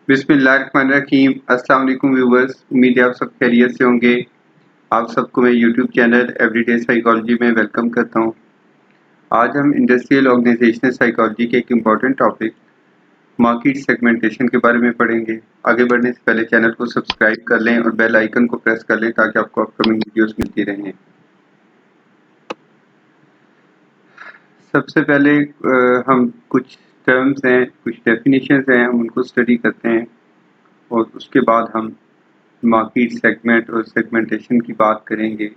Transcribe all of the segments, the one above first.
बिस्मिल्लाहिर्रहमानिर्रहीम। अस्सलाम वालेकुम व्यूवर्स, उम्मीद है आप सब खैरियत से होंगे। आप सबको मैं यूट्यूब चैनल एवरीडे साइकोलॉजी में वेलकम करता हूं। आज हम इंडस्ट्रियल ऑर्गेनाइजेशनल साइकोलॉजी के एक इम्पॉर्टेंट टॉपिक मार्केट सेगमेंटेशन के बारे में पढ़ेंगे। आगे बढ़ने से पहले चैनल को सब्सक्राइब कर लें और बेल आइकन को प्रेस कर लें ताकि आपको अपकमिंग वीडियोस मिलती रहें। सबसे पहले हम कुछ टर्म्स हैं, कुछ डेफिनेशंस हैं, हम उनको स्टडी करते हैं और उसके बाद हम मार्केट सेगमेंट और सेगमेंटेशन की बात करेंगे।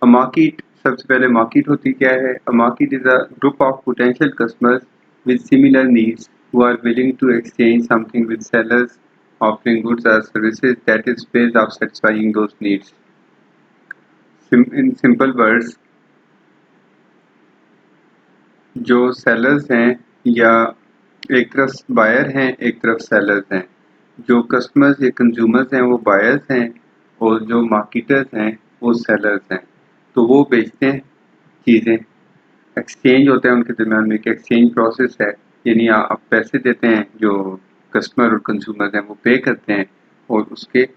अ मार्केट, सबसे पहले मार्केट होती क्या है? A market is a group of potential customers with similar needs who are willing to exchange something with sellers offering goods or services that is ways of satisfying those needs. In simple words, जो sellers हैं या एक तरफ buyer हैं एक तरफ sellers हैं, जो कस्टमर्स या कंज्यूमर्स हैं वो बायर्स हैं और जो मार्केटर्स हैं वो सेलर्स हैं। तो वो बेचते हैं चीज़ें, एक्सचेंज होता है उनके दरमियान में, एक एक्सचेंज प्रोसेस है, यानी आप पैसे देते हैं, जो कस्टमर और कंज्यूमर हैं वो पे करते हैं और उसके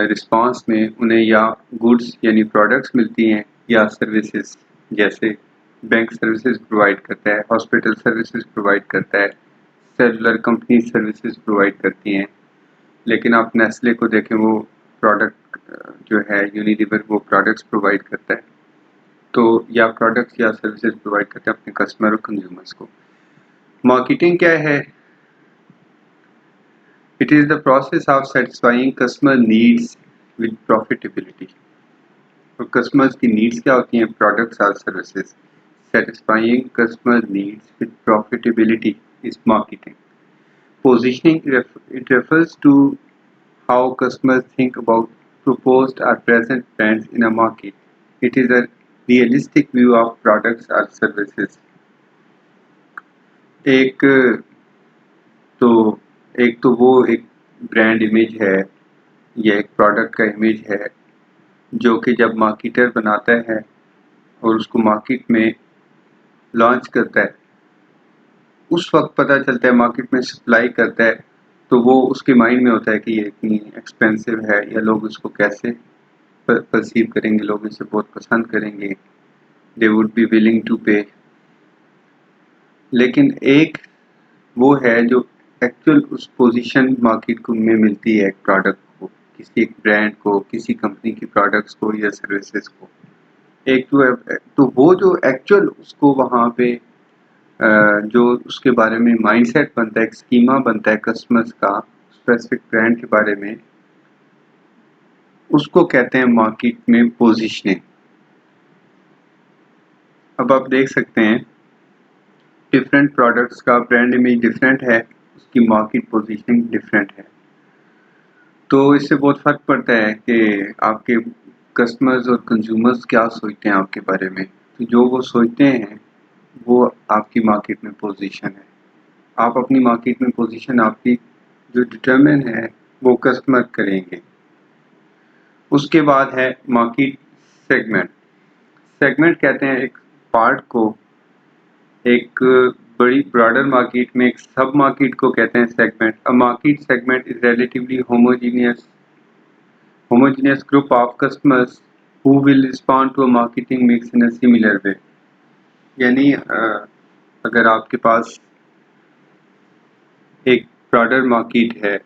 रिस्पांस में उन्हें या गुड्स यानी प्रोडक्ट्स मिलती हैं या सर्विसेज, जैसे बैंक सर्विसेज प्रोवाइड करता है, हॉस्पिटल सर्विसेज प्रोवाइड करता है, सेलुलर कंपनी सर्विसेज प्रोवाइड करती हैं। लेकिन आप नेस्ले को देखें, वो प्रोडक्ट जो है यूनिलीवर वो प्रोडक्ट्स प्रोवाइड करता है, तो या प्रोडक्ट्स या सर्विसेज प्रोवाइड करते हैं अपने कस्टमर और कंज्यूमर्स को। मार्केटिंग क्या है? It is the process of satisfying customer needs with profitability. और कस्टमर्स की नीड्स क्या होती हैं? प्रोडक्ट्स और services. Satisfying customer needs with profitability is marketing. Positioning, it refers to how customers think about proposed or present brands in a market. It is a realistic view of products or services. एक तो एक तो वो एक brand image है या एक product का इमेज है जो कि जब मार्केटर बनाता है और उसको मार्केट में लॉन्च करता है, उस वक्त पता चलता है, मार्केट में सप्लाई करता है, तो वो उसके माइंड में होता है कि ये इतनी एक्सपेंसिव है या लोग इसको कैसे परसीव करेंगे, लोग इसे बहुत पसंद करेंगे, they would be willing to pay. लेकिन एक वो है जो एक्चुअल उस पोजीशन मार्केट को में मिलती है एक प्रोडक्ट को, किसी एक ब्रांड को, किसी कंपनी की प्रोडक्ट्स को या सर्विसेज को। एक तो वो जो एक्चुअल उसको वहाँ पे जो उसके बारे में माइंडसेट बनता है, एक स्कीमा बनता है कस्टमर्स का स्पेसिफिक ब्रांड के बारे में, उसको कहते हैं मार्केट में पोजीशनिंग। अब आप देख सकते हैं डिफरेंट प्रोडक्ट्स का ब्रांड इमेज डिफरेंट है, उसकी मार्केट पोजीशनिंग डिफरेंट है। तो इससे बहुत फ़र्क पड़ता है कि आपके कस्टमर्स और कंज्यूमर्स क्या सोचते हैं आपके बारे में। तो जो वो सोचते हैं वो आपकी मार्केट में पोजीशन है। आप अपनी मार्केट में पोजीशन आपकी जो डिटरमिन है वो कस्टमर करेंगे। उसके बाद है मार्केट सेगमेंट। सेगमेंट कहते हैं एक पार्ट को, एक बड़ी ब्रॉडर मार्केट में एक सब मार्केट को कहते हैं segment. A market segment is relatively homogeneous group of customers who will respond to a marketing mix in a similar way। यानी अगर आपके पास एक ब्रॉडर मार्केट है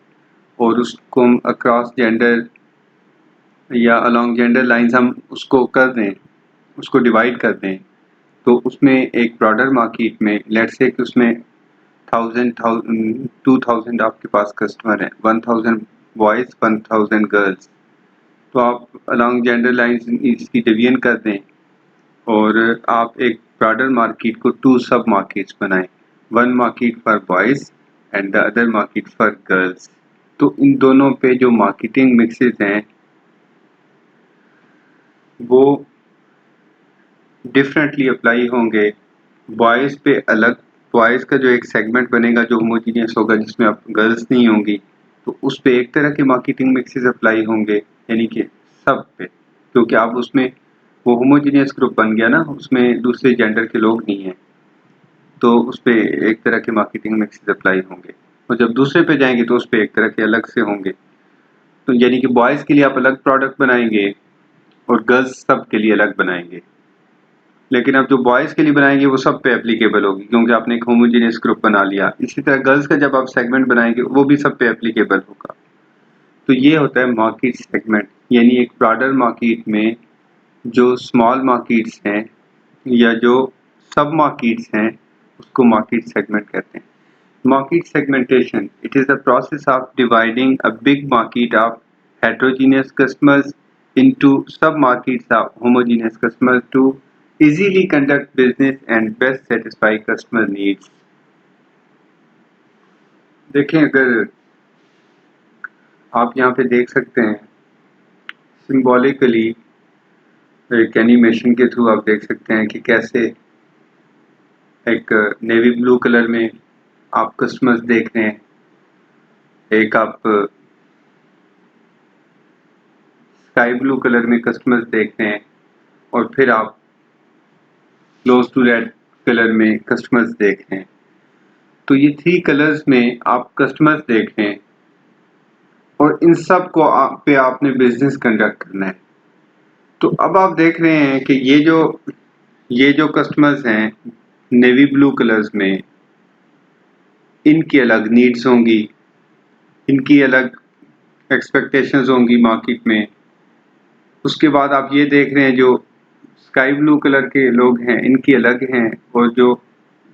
और उसको हम अक्रॉस जेंडर या अलॉन्ग जेंडर लाइंस हम उसको कर दें, उसको डिवाइड कर दें, तो उसमें एक ब्रॉडर मार्केट में लेट्स से कि उसमें 2000 आपके पास कस्टमर हैं, 1000 बॉयज़ 1000 गर्ल्स। तो आप अलॉन्ग जेंडर लाइंस इसकी डिवीजन कर दें और आप एक ब्रॉडर मार्केट को 2 सब मार्केट्स बनाएं, one market for boys and the other market for girls. तो इन दोनों पे जो मार्केटिंग मिक्सेस हैं वो डिफरेंटली अप्लाई होंगे। बॉयज़ पे अलग, बॉयज़ का जो एक सेगमेंट बनेगा जो होमोजीनियस होगा, जिसमें अब गर्ल्स नहीं होंगी, तो उस पे एक तरह के मार्केटिंग मिक्सेस अप्लाई होंगे, यानी कि सब पे, क्योंकि आप उसमें वो होमोजीनियस ग्रुप बन गया ना, उसमें दूसरे जेंडर के लोग नहीं हैं, तो उस पे एक तरह के मार्केटिंग मिक्सेस अप्लाई होंगे। और जब दूसरे पे जाएंगे तो उस पे एक तरह के अलग से होंगे। तो यानी कि बॉयज़ के लिए आप अलग प्रोडक्ट बनाएंगे और गर्ल्स सब के लिए अलग बनाएंगे, लेकिन अब जो बॉयज़ के लिए बनाएंगे वो सब पे एप्लीकेबल होगी क्योंकि आपने एक होमोजेनियस ग्रुप बना लिया। इसी तरह गर्ल्स का जब आप सेगमेंट बनाएंगे वो भी सब पे एप्लीकेबल होगा। तो ये होता है मार्केट सेगमेंट, यानी एक ब्रॉडर मार्केट में जो स्मॉल मार्केट्स हैं या जो सब मार्केट्स हैं उसको मार्केट सेगमेंट कहते हैं। Market segmentation, it is the process of dividing a big market of heterogeneous customers into sub-markets of homogeneous customers to easily conduct business and best satisfy customer needs. देखें, अगर आप यहाँ पे देख सकते हैं सिम्बॉलिकली एक एनिमेशन के थ्रू आप देख सकते हैं कि कैसे एक नेवी ब्लू कलर में आप कस्टमर्स देख रहे हैं, एक आप स्काई ब्लू कलर में कस्टमर्स देख रहे हैं और फिर आप क्लोज टू रेड कलर में कस्टमर्स देख रहे हैं। तो ये 3 कलर्स में आप कस्टमर्स देख रहे हैं और इन सब को पे आपने बिजनेस कंडक्ट करना है। तो अब आप देख रहे हैं कि ये जो कस्टमर्स हैं नेवी ब्लू कलर्स में, इनकी अलग नीड्स होंगी, इनकी अलग एक्सपेक्टेशंस होंगी मार्केट में। उसके बाद आप ये देख रहे हैं जो स्काई ब्लू कलर के लोग हैं इनकी अलग हैं, और जो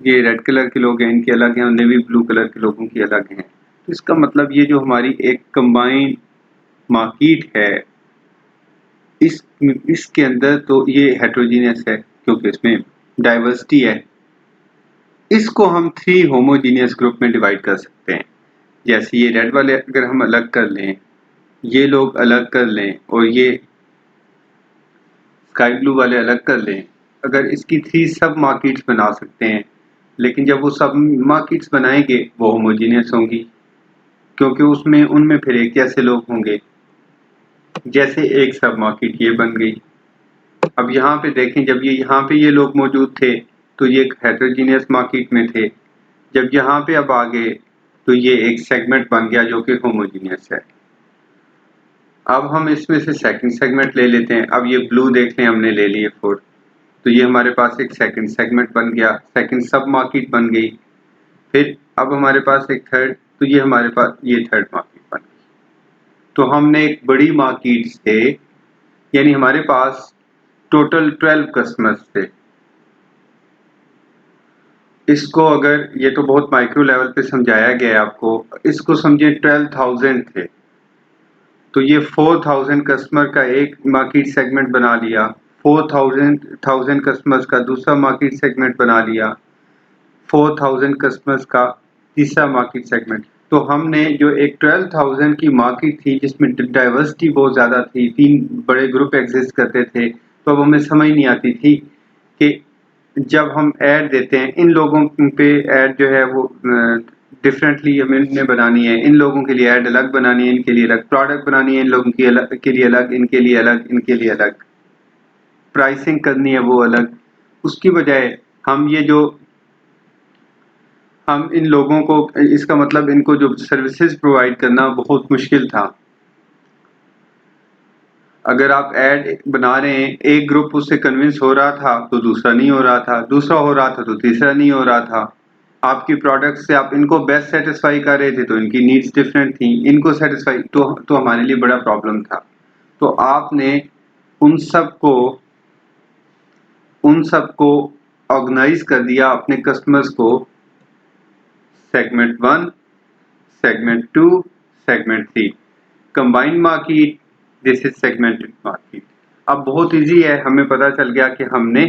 ये रेड कलर के लोग हैं इनकी अलग हैं, और नेवी ब्लू कलर के लोगों की अलग हैं। तो इसका मतलब ये जो हमारी एक कंबाइंड मार्केट है इसके अंदर तो ये हेट्रोजीनियस है क्योंकि इसमें डाइवर्सिटी है। इसको हम 3 होमोजीनियस ग्रुप में डिवाइड कर सकते हैं। जैसे ये रेड वाले अगर हम अलग कर लें, ये लोग अलग कर लें और ये स्काई ब्लू वाले अलग कर लें, अगर इसकी 3 सब मार्केट्स बना सकते हैं, लेकिन जब वो सब मार्केट्स बनाएंगे वो होमोजीनियस होंगी क्योंकि उसमें उनमें फिर एक जैसे लोग होंगे। जैसे एक सब मार्केट ये बन गई। अब यहाँ पे देखें, जब यहाँ पे ये लोग मौजूद थे तो ये एक हेटेरोजीनियस मार्केट में थे। जब यहाँ पे अब आ गए तो ये एक सेगमेंट बन गया जो कि होमोजीनियस है। अब हम इसमें से सेकंड सेगमेंट ले लेते हैं। अब ये ब्लू देख लें, हमने ले लिए 4, तो ये हमारे पास एक सेकंड सेगमेंट बन गया, सेकंड सब मार्केट बन गई। फिर अब हमारे पास एक थर्ड, तो ये हमारे पास ये थर्ड मार्केट बन गई। तो हमने एक बड़ी मार्केट से, यानी हमारे पास टोटल 12 कस्टमर्स थे। इसको अगर, ये तो बहुत माइक्रो लेवल पे समझाया गया है आपको, इसको समझे 12,000 थे तो ये 4,000 कस्टमर का एक मार्केट सेगमेंट बना लिया, 4,000 कस्टमर्स का दूसरा मार्केट सेगमेंट बना लिया, 4,000 कस्टमर्स का तीसरा मार्केट सेगमेंट। तो हमने जो एक 12,000 की मार्केट थी जिसमें डाइवर्सिटी बहुत ज़्यादा थी, 3 बड़े ग्रुप एग्जिस्ट करते थे, तो अब हमें समझ नहीं आती थी कि जब हम ऐड देते हैं इन लोगों पे ऐड जो है वो डिफरेंटली हमें बनानी है, इन लोगों के लिए ऐड अलग बनानी है, इनके लिए अलग प्रोडक्ट बनानी है, इन लोगों की अलग के लिए अलग, इनके लिए अलग, इनके लिए अलग प्राइसिंग करनी है वो अलग। उसकी बजाय हम इन लोगों को, इसका मतलब इनको जो सर्विसेज प्रोवाइड करना बहुत मुश्किल था। अगर आप ऐड बना रहे हैं, एक ग्रुप उससे कन्विंस हो रहा था तो दूसरा नहीं हो रहा था, दूसरा हो रहा था तो तीसरा नहीं हो रहा था। आपकी प्रोडक्ट से आप इनको बेस्ट सेटिस्फाई कर रहे थे तो इनकी नीड्स डिफरेंट थी, इनको सेटिस्फाई तो हमारे लिए बड़ा प्रॉब्लम था। तो आपने उन सबको ऑर्गेनाइज कर दिया अपने कस्टमर्स को, segment 1, segment 2, segment 3, combined market, this is segmented market. अब बहुत इजी है, हमें पता चल गया कि हमने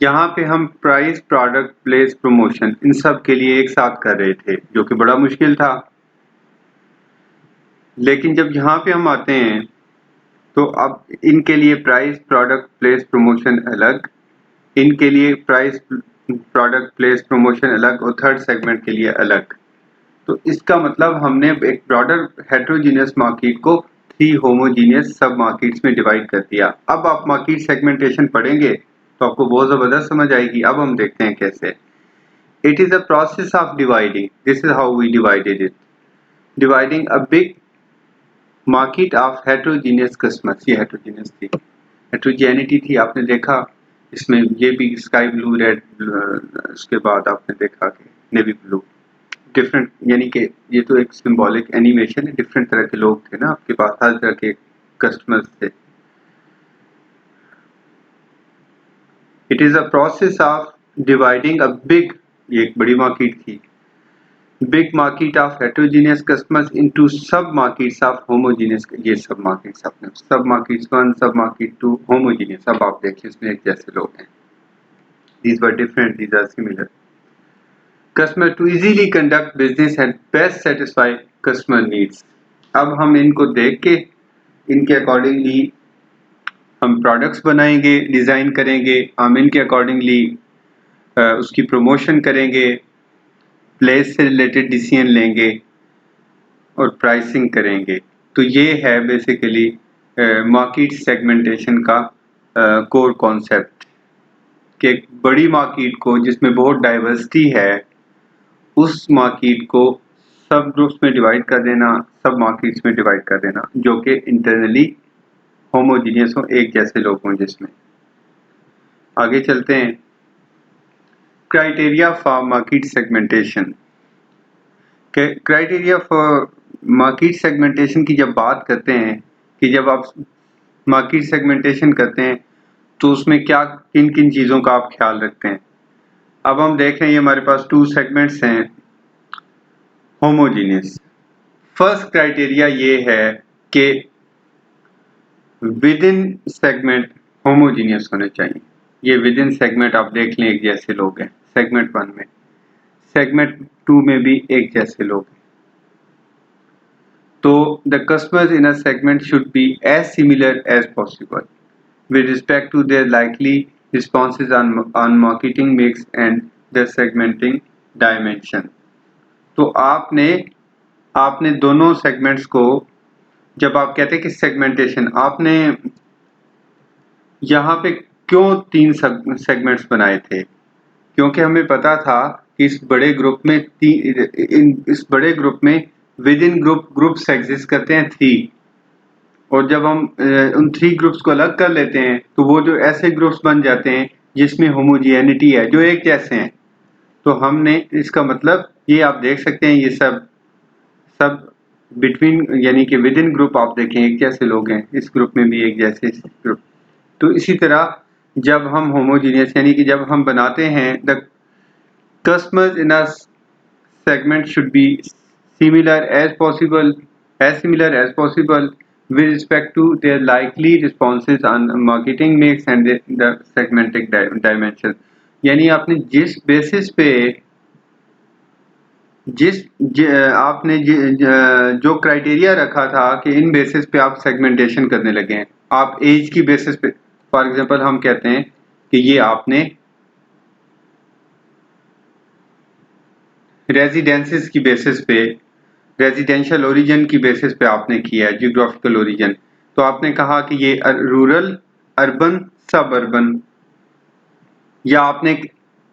यहाँ पे हम प्राइस, प्रोडक्ट, प्लेस, प्रमोशन इन सब के लिए एक साथ कर रहे थे जो कि बड़ा मुश्किल था। लेकिन जब यहाँ पे हम आते हैं तो अब इनके लिए प्राइस, प्रोडक्ट, प्लेस, प्रमोशन अलग, इनके लिए प्राइस, प्रोडक्ट, प्लेस, प्रमोशन अलग, और थर्ड सेगमेंट के लिए अलग। तो इसका मतलब हमने एक ब्रॉडर हेट्रोजीनियस मार्केट को 3 होमोजीनियस सब मार्केट्स में डिवाइड कर दिया। अब आप मार्केट सेगमेंटेशन पढ़ेंगे तो आपको बहुत ज़बरदस्त समझ आएगी। अब हम देखते हैं कैसे। It is a process of dividing. This is how we divided it. Dividing a big market of heterogeneous customers. ये heterogeneous थी, heterogeneity थी, आपने देखा इसमें ये भी स्काई ब्लू रेड, उसके बाद आपने देखा कि नेवी ब्लू, डिफरेंट, यानी कि ये तो एक सिंबॉलिक एनिमेशन है, डिफरेंट तरह के लोग थे ना आपके पास, हर तरह के कस्टमर्स थे। It is a process of dividing a big, ये एक बड़ी मार्केट थी, big market of heterogeneous customers into सब मार्केट्स ऑफ होमोजेनियस। ये सब मार्केट्स आपने, सब मार्केट्स 1, सब मार्केट 2, होमोजेनियस, सब आप देखिए इसमें एक जैसे लोग हैं। These were different, these are similar. Customer to easily conduct business and best satisfy customer needs. अब हम इनको देख के इनके अकॉर्डिंगली हम प्रोडक्ट्स बनाएंगे, डिज़ाइन करेंगे, हम इनके अकॉर्डिंगली उसकी प्रमोशन करेंगे, प्लेस से रिलेटेड डिसीजन लेंगे और प्राइसिंग करेंगे। तो ये है बेसिकली मार्केट सेगमेंटेशन का कोर कॉन्सेप्ट, कि एक बड़ी मार्केट को जिसमें बहुत डाइवर्सिटी है, उस मार्केट को सब ग्रुप्स में डिवाइड कर देना, सब मार्केट्स में डिवाइड कर देना, जो कि इंटरनली होमोजीनियस हो, एक जैसे लोग हों जिसमें। आगे चलते हैं। Criteria for market segmentation. Criteria for market segmentation की जब बात करते हैं कि जब आप मार्केट सेगमेंटेशन करते हैं तो उसमें क्या किन किन चीज़ों का आप ख्याल रखते हैं। अब हम देख रहे हैं, ये हमारे पास 2 सेगमेंट्स हैं होमोजीनियस। फर्स्ट क्राइटेरिया ये है कि विद इन सेगमेंट होमोजीनियस होने चाहिए। ये विद इन सेगमेंट आप देख लें एक जैसे लोग हैं, सेगमेंट 1 में, सेगमेंट 2 में भी एक जैसे लोग हैं। तो the customers in a segment should be as similar as possible with respect to their likely responses on marketing mix and the segmenting dimension. तो आपने दोनों सेगमेंट्स को, जब आप कहते हैं कि सेगमेंटेशन, आपने यहाँ पे क्यों 3 सेगमेंट्स बनाए थे? क्योंकि हमें पता था कि इस बड़े ग्रुप में विद इन ग्रुप्स एग्जिस्ट करते हैं 3, और जब हम उन 3 ग्रुप्स को अलग कर लेते हैं तो वो जो ऐसे ग्रुप्स बन जाते हैं जिसमें होमोजेनिटी है, जो एक जैसे हैं। तो हमने, इसका मतलब ये आप देख सकते हैं, ये सब बिटवीन, यानी कि विद इन ग्रुप आप देखें एक जैसे लोग हैं, इस ग्रुप में भी एक जैसे ग्रुप। तो इसी तरह जब हम होमोजीनियस, यानी कि जब हम बनाते हैं the customers in a segment should be similar as possible with respect to their likely responses on marketing mix and the segmenting dimension. यानी आपने जिस बेसिस पे आपने जो क्राइटेरिया रखा था कि इन बेसिस पे आप सेगमेंटेशन करने लगे हैं, आप एज की बेसिस पे, फॉर एग्जांपल हम कहते हैं कि ये आपने रेजिडेंसेस की बेसिस पे, रेजिडेंशियल ओरिजिन की बेसिस पे आपने किया है, जियोग्राफिकल ओरिजिन। तो आपने कहा कि ये रूरल, अर्बन, सब अर्बन, या आपने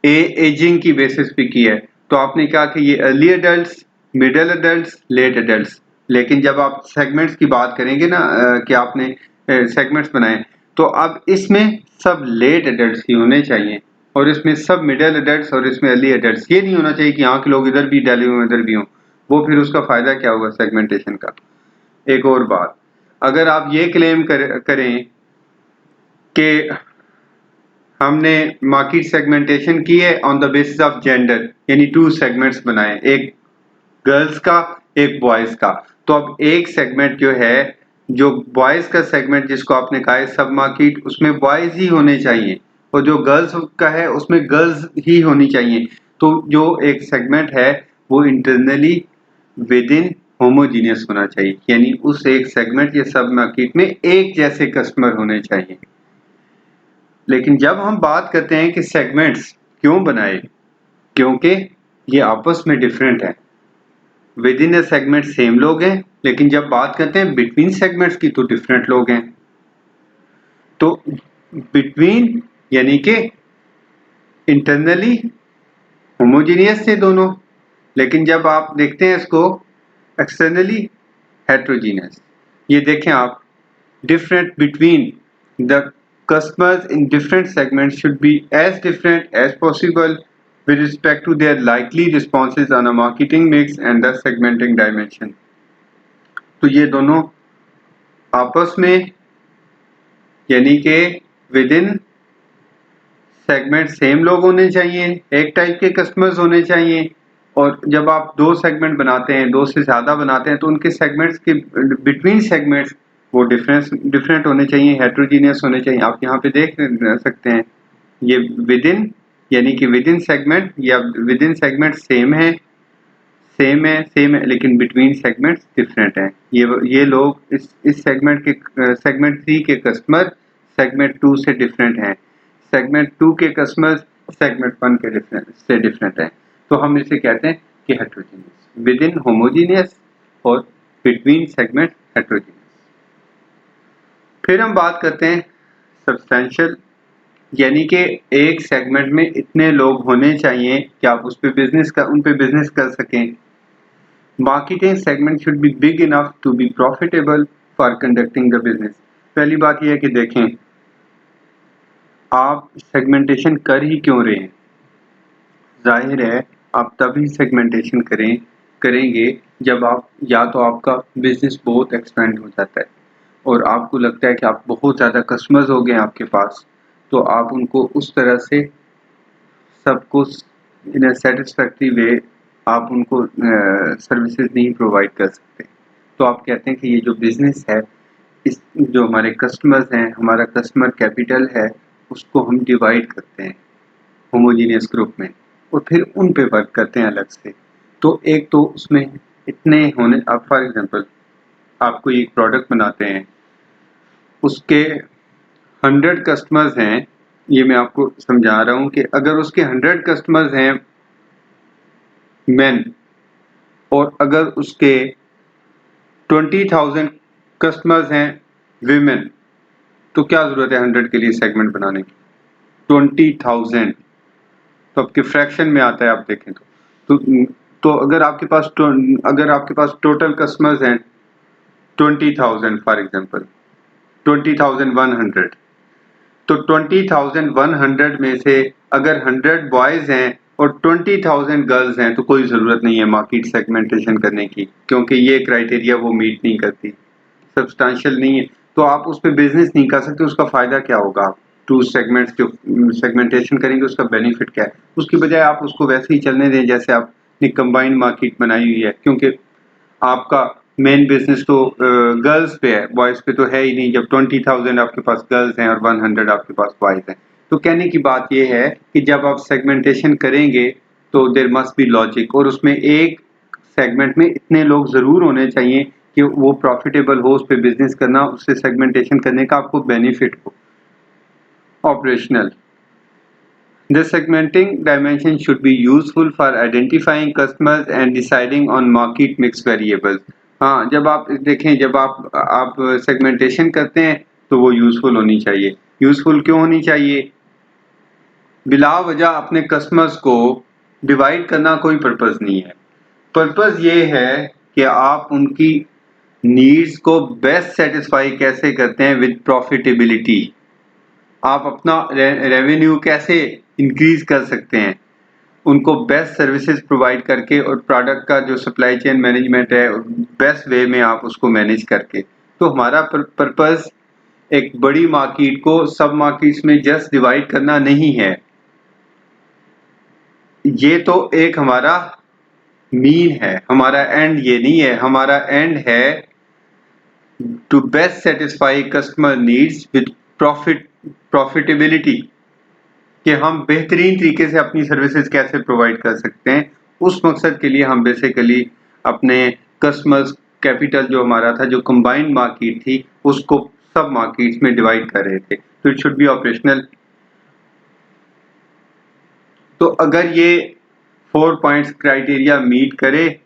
एजिंग की बेसिस पे किया है, तो आपने कहा कि ये early adults, middle adults, late adults. लेकिन जब आप सेगमेंट्स की बात करेंगे ना, कि आपने सेगमेंट्स बनाए, तो अब इसमें सब लेट एडल्ट्स ही होने चाहिए, और इसमें सब मिडिल एडल्ट्स, और इसमें अर्ली एडल्ट्स। ये नहीं होना चाहिए कि यहाँ के लोग इधर भी डाले हुए इधर भी हों, वो फिर उसका फायदा क्या होगा सेगमेंटेशन का। एक और बात, अगर आप ये क्लेम करें कि हमने मार्केट सेगमेंटेशन की है on the basis of gender, यानी 2 सेगमेंट्स बनाए, एक गर्ल्स का, एक बॉयज का, तो अब एक सेगमेंट जो है, जो बॉयज का सेगमेंट जिसको आपने कहा है सब मार्केट, उसमें बॉयज ही होने चाहिए, और जो गर्ल्स का है उसमें गर्ल्स ही होनी चाहिए। तो जो एक सेगमेंट है वो इंटरनली विद इन होमोजीनियस होना चाहिए, यानी उस एक सेगमेंट या सब मार्केट में एक जैसे कस्टमर होने चाहिए। लेकिन जब हम बात करते हैं कि सेगमेंट्स क्यों बनाए, क्योंकि ये आपस में डिफरेंट है। With in a segment same लोग हैं, लेकिन जब बात करते हैं बिटवीन सेगमेंट्स की तो डिफरेंट लोग हैं। तो बिटवीन यानी कि इंटरनली होमोजीनियस थे दोनों, लेकिन जब आप देखते हैं इसको एक्सटर्नली हेट्रोजीनियस। ये देखें आप, different between the customers in different segments should be as different as possible with respect to their likely responses on a marketing mix and the segmenting dimension। तो ये दोनों आपस में यानी कि विद इन सेगमेंट सेम लोग होने चाहिए, एक टाइप के कस्टमर्स होने चाहिए। और जब आप दो सेगमेंट बनाते हैं, दो से ज़्यादा बनाते हैं, तो उनके सेगमेंट्स के बिटवीन सेगमेंट्स वो डिफरेंट होने चाहिए, हेट्रोजीनियस होने चाहिए। आप यहाँ पे देख सकते हैं ये विद इन यानी कि विद इन सेगमेंट या विद इन सेगमेंट सेम है लेकिन बिटवीन सेगमेंट्स डिफरेंट हैं। ये लोग इस सेगमेंट 3 के कस्टमर सेगमेंट 2 से डिफरेंट हैं, सेगमेंट 2 के कस्टमर सेगमेंट 1 के डिफरेंट हैं। तो हम इसे कहते हैं कि हेट्रोजीनियस, विद इन होमोजीनियस और बिटवीन सेगमेंट हेट्रोजीनियस। फिर हम बात करते हैं सब्सटेंशियल, यानी कि एक सेगमेंट में इतने लोग होने चाहिए कि आप उन पे बिजनेस कर सकें। Marketing segment should be big enough to be profitable for conducting the business. पहली बात यह है कि देखें आप सेगमेंटेशन कर ही क्यों रहे हैं। जाहिर है आप तभी सेगमेंटेशन करेंगे जब आप या तो आपका बिजनेस बहुत एक्सपेंड हो जाता है और आपको लगता है कि आप बहुत ज़्यादा कस्टमर्स हो गए आपके पास, तो आप उनको उस तरह से सब कुछ इन अ सेटिस्फैक्टरी वे आप उनको सर्विसेज नहीं प्रोवाइड कर सकते। तो आप कहते हैं कि ये जो बिज़नेस है, इस जो हमारे कस्टमर्स हैं, हमारा कस्टमर कैपिटल है, उसको हम डिवाइड करते हैं होमोजीनियस ग्रुप में और फिर उन पे वर्क करते हैं अलग से। तो एक तो उसमें इतने होने, आप फॉर एग्जांपल आप कोई एक प्रोडक्ट बनाते हैं, उसके 100 कस्टमर्स हैं, ये मैं आपको समझा रहा हूँ कि अगर उसके 100 कस्टमर्स हैं मेन और अगर उसके 20,000 कस्टमर्स हैं विमेन, तो क्या ज़रूरत है 100 के लिए सेगमेंट बनाने की? 20,000 तो आपके फ्रैक्शन में आता है, आप देखें तो अगर आपके पास टोटल कस्टमर्स हैं 20,000 फॉर एग्जांपल 20,100, तो 20,100 में से अगर 100 बॉयज़ हैं और 20,000 गर्ल्स हैं तो कोई ज़रूरत नहीं है मार्केट सेगमेंटेशन करने की, क्योंकि ये क्राइटेरिया वो मीट नहीं करती, सब्सटेंशियल नहीं है। तो आप उस पर बिजनेस नहीं कर सकते। उसका फ़ायदा क्या होगा? आप 2 सेगमेंट्स जो सेगमेंटेशन करेंगे उसका बेनिफिट क्या है? उसकी बजाय आप उसको वैसे ही चलने दें जैसे आपने कंबाइंड मार्केट बनाई हुई है, क्योंकि आपका मेन बिजनेस तो गर्ल्स पे है, बॉयज़ पे तो है ही नहीं, जब 20,000 आपके पास गर्ल्स हैं और 100 आपके पास बॉयज़ हैं। तो कहने की बात ये है कि जब आप सेगमेंटेशन करेंगे तो देयर मस्ट बी लॉजिक, और उसमें एक सेगमेंट में इतने लोग ज़रूर होने चाहिए कि वो प्रॉफिटेबल हो, उस पे बिजनेस करना, उससे सेगमेंटेशन करने का आपको बेनिफिट हो। Operational, the segmenting dimension should be useful for identifying customers and deciding on market mix variables। हाँ, जब आप देखें, जब आप सेगमेंटेशन करते हैं तो वो यूजफुल होनी चाहिए। यूजफुल क्यों होनी चाहिए? बिला वजह अपने कस्टमर्स को डिवाइड करना कोई पर्पस नहीं है। पर्पस ये है कि आप उनकी नीड्स को बेस्ट सेटिस्फाई कैसे करते हैं विद प्रॉफिटेबिलिटी। आप अपना रेवेन्यू कैसे इंक्रीज कर सकते हैं, उनको बेस्ट सर्विसेज प्रोवाइड करके और प्रोडक्ट का जो सप्लाई चेन मैनेजमेंट है बेस्ट वे में आप उसको मैनेज करके। तो हमारा पर्पस एक बड़ी मार्केट को सब मार्केट्स में जस्ट डिवाइड करना नहीं है, ये तो एक हमारा मीन है, हमारा एंड ये नहीं है। हमारा एंड है to best satisfy customer needs with profitability, कि हम बेहतरीन तरीके से अपनी सर्विसेज कैसे प्रोवाइड कर सकते हैं। उस मकसद के लिए हम बेसिकली अपने कस्टमर्स कैपिटल जो हमारा था, जो कंबाइंड मार्केट थी, उसको सब मार्केट्स में डिवाइड कर रहे थे। तो इट शुड बी ऑपरेशनल। तो अगर ये 4 पॉइंट्स क्राइटेरिया मीट करे,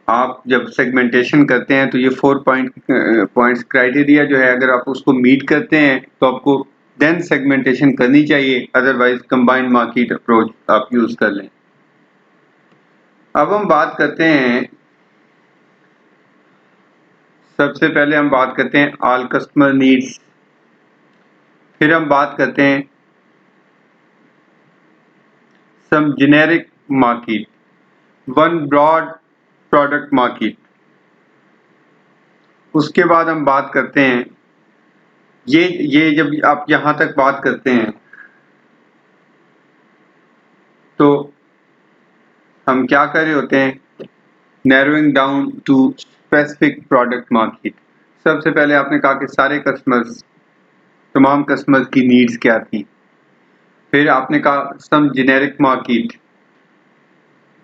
आप जब सेगमेंटेशन करते हैं तो ये 4 पॉइंट्स क्राइटेरिया जो है अगर आप उसको मीट करते हैं तो आपको देन सेगमेंटेशन करनी चाहिए, अदरवाइज कंबाइंड मार्केट अप्रोच आप यूज कर लें। अब हम बात करते हैं, सबसे पहले हम बात करते हैं ऑल कस्टमर नीड्स, फिर हम बात करते हैं some generic market, one broad product market. उसके बाद हम बात करते हैं ये जब आप यहाँ तक बात करते हैं तो हम क्या कर रहे होते हैं, narrowing down to specific product market. सबसे पहले आपने कहा कि सारे कस्टमर्स, तमाम कस्टमर्स की नीड्स क्या थी। फिर आपने कहा सम जेनेरिक मार्केट,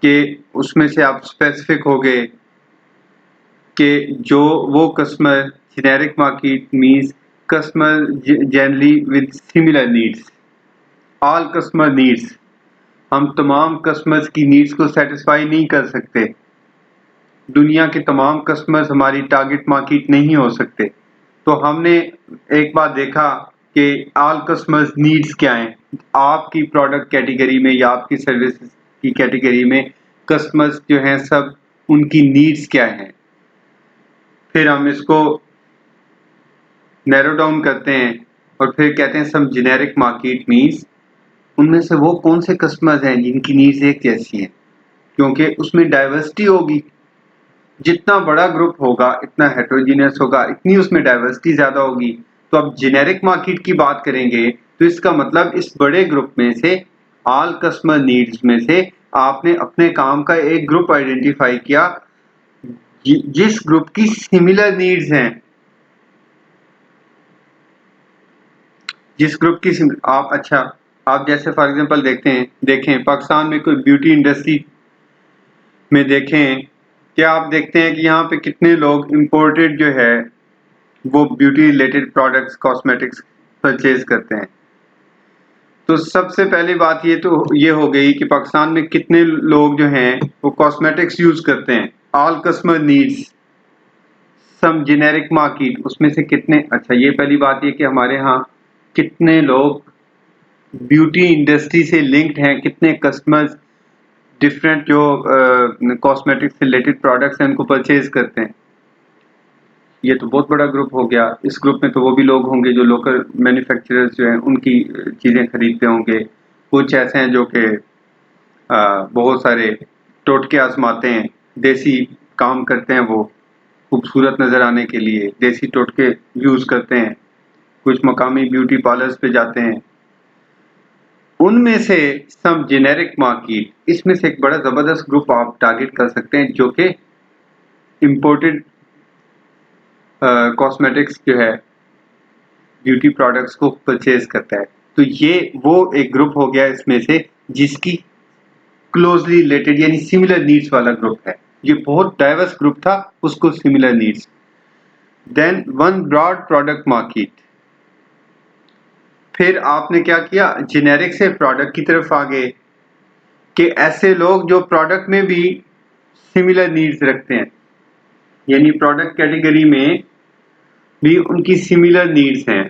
के उसमें से आप स्पेसिफिक हो गए कि जो वो customer, generic market means customer generally with similar needs, all customer needs. हम तमाम कस्टमर्स की नीड्स को सेटिस्फाई नहीं कर सकते, दुनिया के तमाम कस्टमर्स हमारी टारगेट मार्केट नहीं हो सकते। तो हमने एक बार देखा कि ऑल कस्टमर्स नीड्स क्या हैं, आपकी प्रोडक्ट कैटेगरी में या आपकी सर्विस की कैटेगरी में कस्टमर्स जो हैं सब, उनकी नीड्स क्या हैं। फिर हम इसको नैरो डाउन करते हैं और फिर कहते हैं सम जेनेरिक मार्केट मीन्स उनमें से वो कौन से कस्टमर्स हैं जिनकी नीड्स एक जैसी हैं, क्योंकि उसमें डाइवर्सिटी होगी। जितना बड़ा ग्रुप होगा इतना हेटेरोजीनियस होगा, इतनी उसमें डाइवर्सिटी ज्यादा होगी। तो अब जेनेरिक मार्केट की बात करेंगे तो इसका मतलब इस बड़े ग्रुप में से, ऑल कस्टमर नीड्स में से आपने अपने काम का एक ग्रुप आइडेंटिफाई किया जिस ग्रुप की सिमिलर नीड्स हैं, जिस ग्रुप की आप, अच्छा आप जैसे फॉर एग्जांपल देखें पाकिस्तान में कोई ब्यूटी इंडस्ट्री में देखें, क्या आप देखते हैं कि यहाँ पे कितने लोग इंपोर्टेड जो है वो beauty related products, cosmetics purchase करते हैं। तो सबसे पहली बात ये हो गई कि पाकिस्तान में कितने लोग जो हैं वो कॉस्मेटिक्स यूज करते हैं, all customer needs some generic market, उसमें से कितने, अच्छा ये पहली बात ये कि हमारे यहाँ कितने लोग ब्यूटी इंडस्ट्री से लिंक्ड हैं, कितने कस्टमर्स डिफरेंट जो कॉस्मेटिक्स से रिलेटेड प्रोडक्ट्स हैं उनको परचेज करते हैं। ये तो बहुत बड़ा ग्रुप हो गया। इस ग्रुप में तो वो भी लोग होंगे जो लोकल मैन्युफैक्चरर्स जो हैं उनकी चीज़ें खरीदते होंगे। कुछ ऐसे हैं जो कि बहुत सारे टोटके आजमाते हैं, देसी काम करते हैं, वो खूबसूरत नज़र आने के लिए देसी टोटके यूज़ करते हैं। कुछ मकामी ब्यूटी पार्लर्स पे जाते हैं। उनमें से सम जेनेरिक मार्केट, इसमें से एक बड़ा ज़बरदस्त ग्रुप आप टारगेट कर सकते हैं जो कि इम्पोर्टेड कॉस्मेटिक्स जो है ब्यूटी प्रोडक्ट्स को परचेज करता है। तो ये वो एक ग्रुप हो गया इसमें से जिसकी क्लोजली रिलेटेड यानी सिमिलर नीड्स वाला ग्रुप है। ये बहुत डाइवर्स ग्रुप था, उसको similar needs. Then one broad product market, फिर आपने क्या किया, जेनेरिक से प्रोडक्ट की तरफ आ गए कि ऐसे लोग जो प्रोडक्ट में भी सिमिलर नीड्स रखते हैं, यानी प्रोडक्ट कैटेगरी में भी उनकी सिमिलर नीड्स हैं।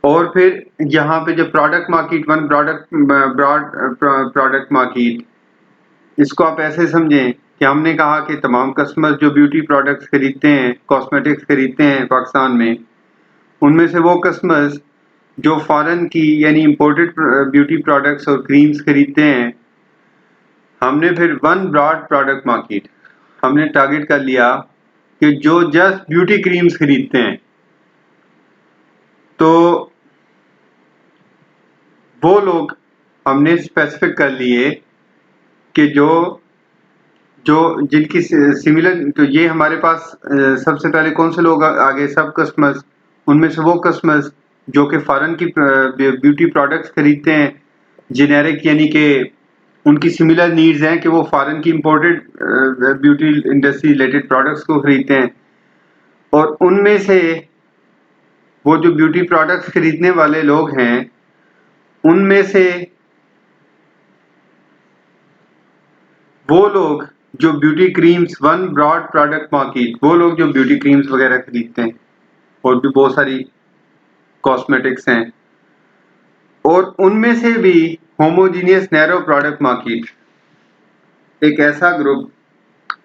और फिर यहाँ पे जो product market, one broad product market, इसको आप ऐसे समझें कि हमने कहा कि तमाम कस्टमर्स जो ब्यूटी प्रोडक्ट्स खरीदते हैं, कॉस्मेटिक्स खरीदते हैं पाकिस्तान में, उनमें से वो कस्टमर्स जो फॉरेन की यानी इंपोर्टेड ब्यूटी प्रोडक्ट्स और क्रीम्स खरीदते हैं, हमने फिर वन ब्रॉड प्रोडक्ट मार्केट हमने टारगेट कर लिया कि जो जस्ट ब्यूटी क्रीम्स खरीदते हैं, तो वो लोग हमने स्पेसिफिक कर लिए कि जो जो जिनकी सिमिलर, तो ये हमारे पास सबसे पहले कौन से लोग आगे, सब कस्टमर्स, उनमें से वो कस्टमर्स जो कि फॉरेन की ब्यूटी प्रोडक्ट्स खरीदते हैं, जेनेरिक यानी कि उनकी सिमिलर नीड्स हैं कि वो फॉरेन की imported beauty industry related products को खरीदते हैं। और उनमें से वो जो ब्यूटी प्रोडक्ट्स खरीदने वाले लोग हैं, उनमें से वो लोग जो beauty creams, one broad product market, वो लोग जो ब्यूटी क्रीम्स वगैरह खरीदते हैं और भी बहुत सारी कॉस्मेटिक्स हैं, और उनमें से भी होमोजीनियस नैरो प्रोडक्ट मार्केट, एक ऐसा ग्रुप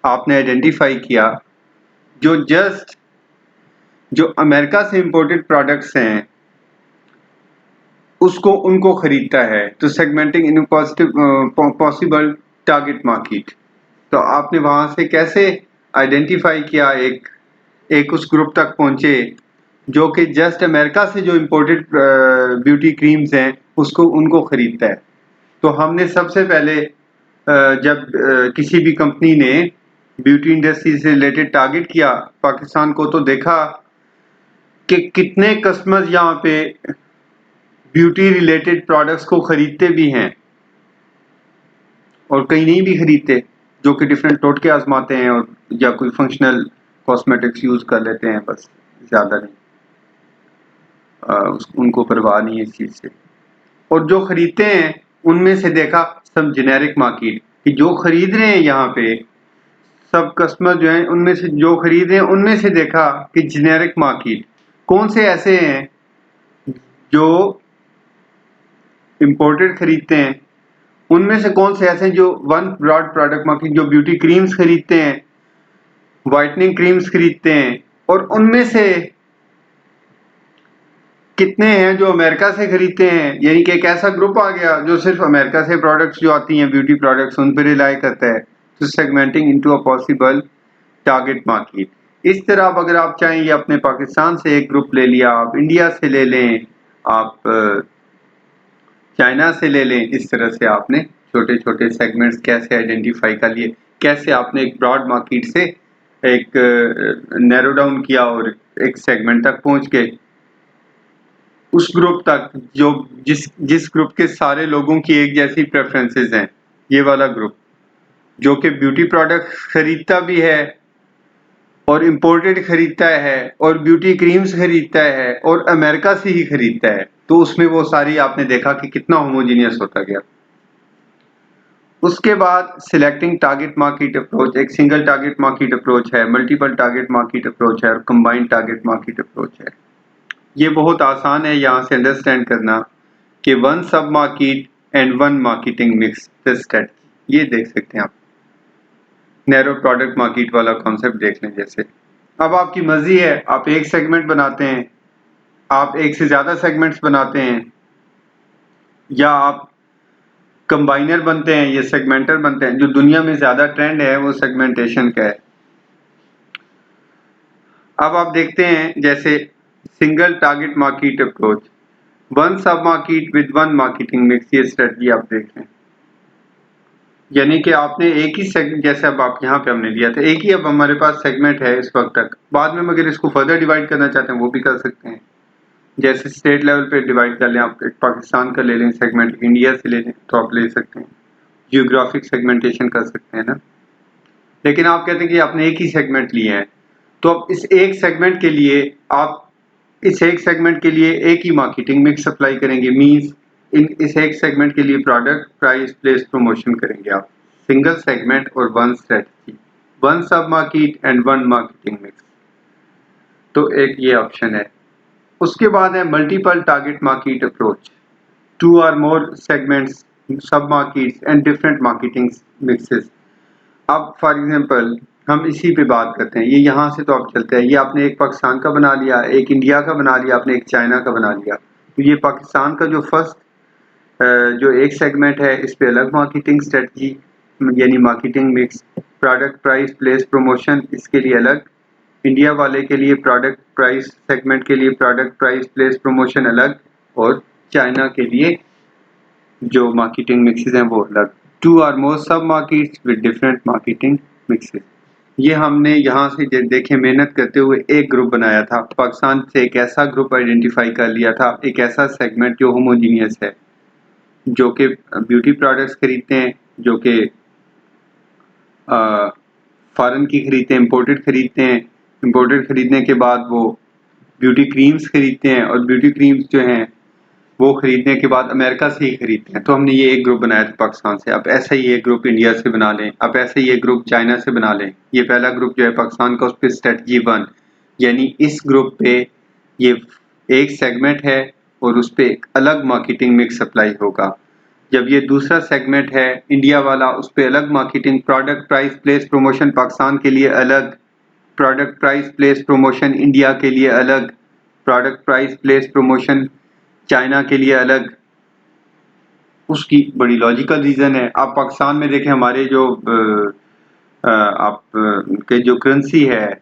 आपने आइडेंटिफाई किया जो अमेरिका से इंपोर्टेड प्रोडक्ट्स हैं उसको उनको खरीदता है, तो सेगमेंटिंग इन पॉसिबल टारगेट मार्केट। तो आपने वहां से कैसे आइडेंटिफाई किया, एक उस ग्रुप तक पहुंचे जो कि जस्ट अमेरिका से जो इंपोर्टेड ब्यूटी क्रीम्स हैं उसको उनको खरीदता है। तो हमने सबसे पहले जब किसी भी कंपनी ने ब्यूटी इंडस्ट्री से रिलेटेड टारगेट किया पाकिस्तान को, तो देखा कि कितने कस्टमर्स यहाँ पे ब्यूटी रिलेटेड प्रोडक्ट्स को खरीदते भी हैं और कई नहीं भी खरीदते, जो कि डिफरेंट टोटके आजमाते हैं और या कोई फंक्शनल कॉस्मेटिक्स यूज कर लेते हैं, बस ज्यादा नहीं, उनको परवाह नहीं है इस चीज से। और जो खरीदते हैं उनमें से देखा सब जेनेरिक मार्केट कि जो खरीद रहे हैं यहाँ पे सब कस्टमर जो हैं उनमें से जो खरीद रहे हैं उनमें से देखा कि जेनेरिक मार्केट कौन से ऐसे हैं जो इंपोर्टेड खरीदते हैं, उनमें से कौन से ऐसे हैं जो वन ब्रॉड प्रोडक्ट मार्केट जो ब्यूटी क्रीम्स खरीदते हैं, वाइटनिंग क्रीम्स खरीदते हैं, और उनमें से कितने हैं जो अमेरिका से खरीदते हैं। यानी कि एक ऐसा ग्रुप आ गया जो सिर्फ अमेरिका से प्रोडक्ट्स जो आती हैं ब्यूटी प्रोडक्ट्स उन पर रिलाई करता है। तो segmenting into a possible target market. इस तरह अब अगर आप चाहें ये अपने पाकिस्तान से एक ग्रुप ले लिया, आप इंडिया से ले लें, आप चाइना से ले लें, इस तरह से आपने छोटे छोटे सेगमेंट्स कैसे आइडेंटिफाई कर लिए, कैसे आपने एक ब्रॉड मार्केट से एक नैरो डाउन किया और एक सेगमेंट तक पहुंच गए, उस ग्रुप तक जो जिस ग्रुप के सारे लोगों की एक जैसी प्रेफरेंसेस हैं। ये वाला ग्रुप जो कि ब्यूटी प्रोडक्ट खरीदता भी है और इंपोर्टेड खरीदता है और ब्यूटी क्रीम्स खरीदता है और अमेरिका से ही खरीदता है, तो उसमें वो सारी आपने देखा कि कितना होमोजीनियस होता गया। उसके बाद सिलेक्टिंग टारगेट मार्केट अप्रोच, एक सिंगल टारगेट मार्केट अप्रोच है, मल्टीपल टारगेट मार्केट अप्रोच है और कंबाइंड टारगेट मार्केट अप्रोच है। ये बहुत आसान है यहाँ से अंडरस्टैंड करना कि one sub market and one marketing mix strategy. ये देख सकते हैं आप, नैरो प्रोडक्ट मार्केट वाला कॉन्सेप्ट देख लें। जैसे अब आपकी मर्जी है, आप एक सेगमेंट बनाते हैं, आप एक से ज्यादा सेगमेंट्स बनाते हैं, या आप कंबाइनर बनते हैं, ये सेगमेंटर बनते हैं। जो दुनिया में ज्यादा ट्रेंड है वो सेगमेंटेशन का है। अब आप देखते हैं जैसे single target market approach, one sub market with one marketing mix, ये स्ट्रेटजी आप देख लें। यानी कि आपने एक ही सेगमेंट, जैसे अब आप यहाँ पे हमने लिया था एक ही, अब हमारे पास सेगमेंट है इस वक्त तक, बाद में अगर इसको फर्दर डिवाइड करना चाहते हैं वो भी कर सकते हैं। जैसे स्टेट लेवल पे डिवाइड कर लें, आप एक पाकिस्तान का ले लें सेगमेंट, इंडिया से ले लें तो आप ले सकते हैं, जियोग्राफिक सेगमेंटेशन कर सकते हैं ना। लेकिन आप कहते हैं कि आपने एक ही सेगमेंट लिया है, तो अब इस एक सेगमेंट के लिए आप इस एक सेगमेंट के लिए एक ही मार्केटिंग मिक्स अप्लाई करेंगे। मींस इस एक सेगमेंट के लिए प्रोडक्ट प्राइस प्लेस प्रमोशन करेंगे आप, सिंगल सेगमेंट और one strategy, one sub market and one marketing mix. तो एक ये ऑप्शन है। उसके बाद है multiple target market approach, two और more segments, sub markets and different marketing mixes. अब फॉर एग्जांपल हम इसी पे बात करते हैं, ये यहाँ से तो अब चलते हैं, ये आपने एक पाकिस्तान का बना लिया, एक इंडिया का बना लिया, आपने एक चाइना का बना लिया। तो ये पाकिस्तान का जो फर्स्ट जो एक सेगमेंट है इस पे अलग मार्केटिंग स्ट्रेटजी यानी marketing mix, product price place promotion इसके लिए अलग, इंडिया वाले के लिए प्रोडक्ट प्राइस सेगमेंट के लिए प्रोडक्ट प्राइस प्लेस प्रमोशन अलग, और चाइना के लिए जो मार्केटिंग मिक्सेस हैं वो अलग। टू और मोर सब markets with different marketing mixes. ये हमने यहाँ से देखे मेहनत करते हुए एक ग्रुप बनाया था, पाकिस्तान से एक ऐसा ग्रुप आइडेंटिफाई कर लिया था, एक ऐसा सेगमेंट जो होमोजीनियस है, जो कि ब्यूटी प्रोडक्ट्स खरीदते हैं, जो कि फॉरेन की खरीदते हैं, इम्पोर्टेड खरीदते हैं, इम्पोर्टेड खरीदने के बाद वो ब्यूटी क्रीम्स खरीदते हैं और ब्यूटी क्रीम्स जो हैं वो खरीदने के बाद अमेरिका से ही खरीदते हैं। तो हमने ये एक ग्रुप बनाया था पाकिस्तान से। अब ऐसा ही एक ग्रुप इंडिया से बना लें, अब ऐसे ही एक ग्रुप चाइना से बना लें। ये पहला ग्रुप जो है पाकिस्तान का, उस पर स्ट्रेटजी वन, यानी इस ग्रुप पे ये एक सेगमेंट है और उस पर एक अलग मार्केटिंग मिक्स अप्लाई होगा। जब ये दूसरा सेगमेंट है इंडिया वाला, उस पे अलग marketing, product price place promotion Pakistan के लिए अलग, product price place promotion India के लिए अलग, product price place promotion China के लिए अलग। उसकी बड़ी लॉजिकल रीज़न है। आप पाकिस्तान में देखें, हमारे जो आप के जो करेंसी है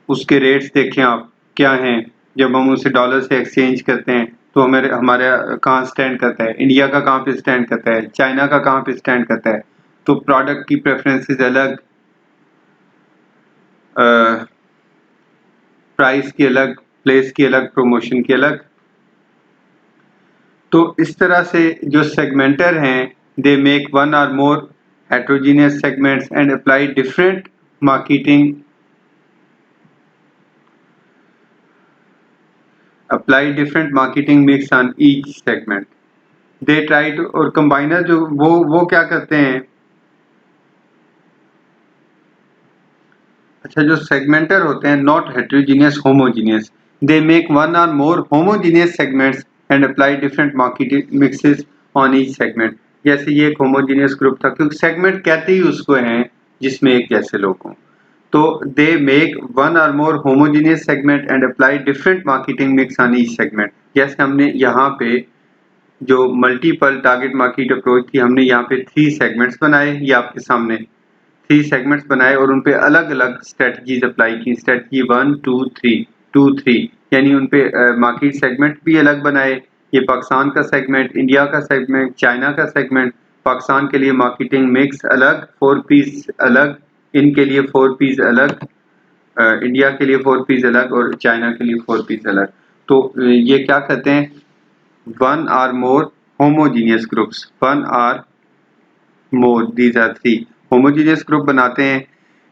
उसके रेट्स देखें आप क्या हैं। जब हम उसे डॉलर से एक्सचेंज करते हैं तो हमारा कहाँ स्टैंड करता है, इंडिया का कहाँ पे स्टैंड करता है, चाइना का कहाँ पे स्टैंड करता है। तो प्रोडक्ट की प्रेफरेंसेस अलग, प्राइस की अलग, प्लेस की अलग, प्रमोशन की अलग। तो इस तरह से जो सेगमेंटर हैं, दे मेक वन और मोर heterogeneous segments and apply different marketing mix on each segment. They try to, और combiner जो वो क्या करते हैं, अच्छा जो segmenter होते हैं not heterogeneous, homogeneous, they make one or more homogeneous segments and apply different marketing mixes on each segment. जैसे ये एक homogeneous group था, क्योंकि segment कहते ही उसको हैं जिसमें एक जैसे लोग हों। तो they make one or more homogeneous segment and apply different marketing mix on each segment. जैसे हमने यहाँ पे जो मल्टीपल टारगेट मार्केट अप्रोच थी, हमने यहाँ पे 3 सेगमेंट्स बनाए, ये आपके सामने 3 सेगमेंट्स बनाए और उन पे अलग अलग स्ट्रेटजीज अप्लाई की। स्ट्रेटजी 1 2 3 2 3 यानी उन पे मार्केट सेगमेंट भी अलग बनाए। ये पाकिस्तान का सेगमेंट, इंडिया का सेगमेंट, चाइना का सेगमेंट। पाकिस्तान के लिए मार्केटिंग मिक्स अलग, 4 पीस अलग, इनके लिए 4 पीस अलग, इंडिया के लिए 4 पीस अलग और चाइना के लिए 4 पीस अलग। तो ये क्या कहते हैं, one or more homogeneous groups, one or more, these are 3 homogeneous group बनाते हैं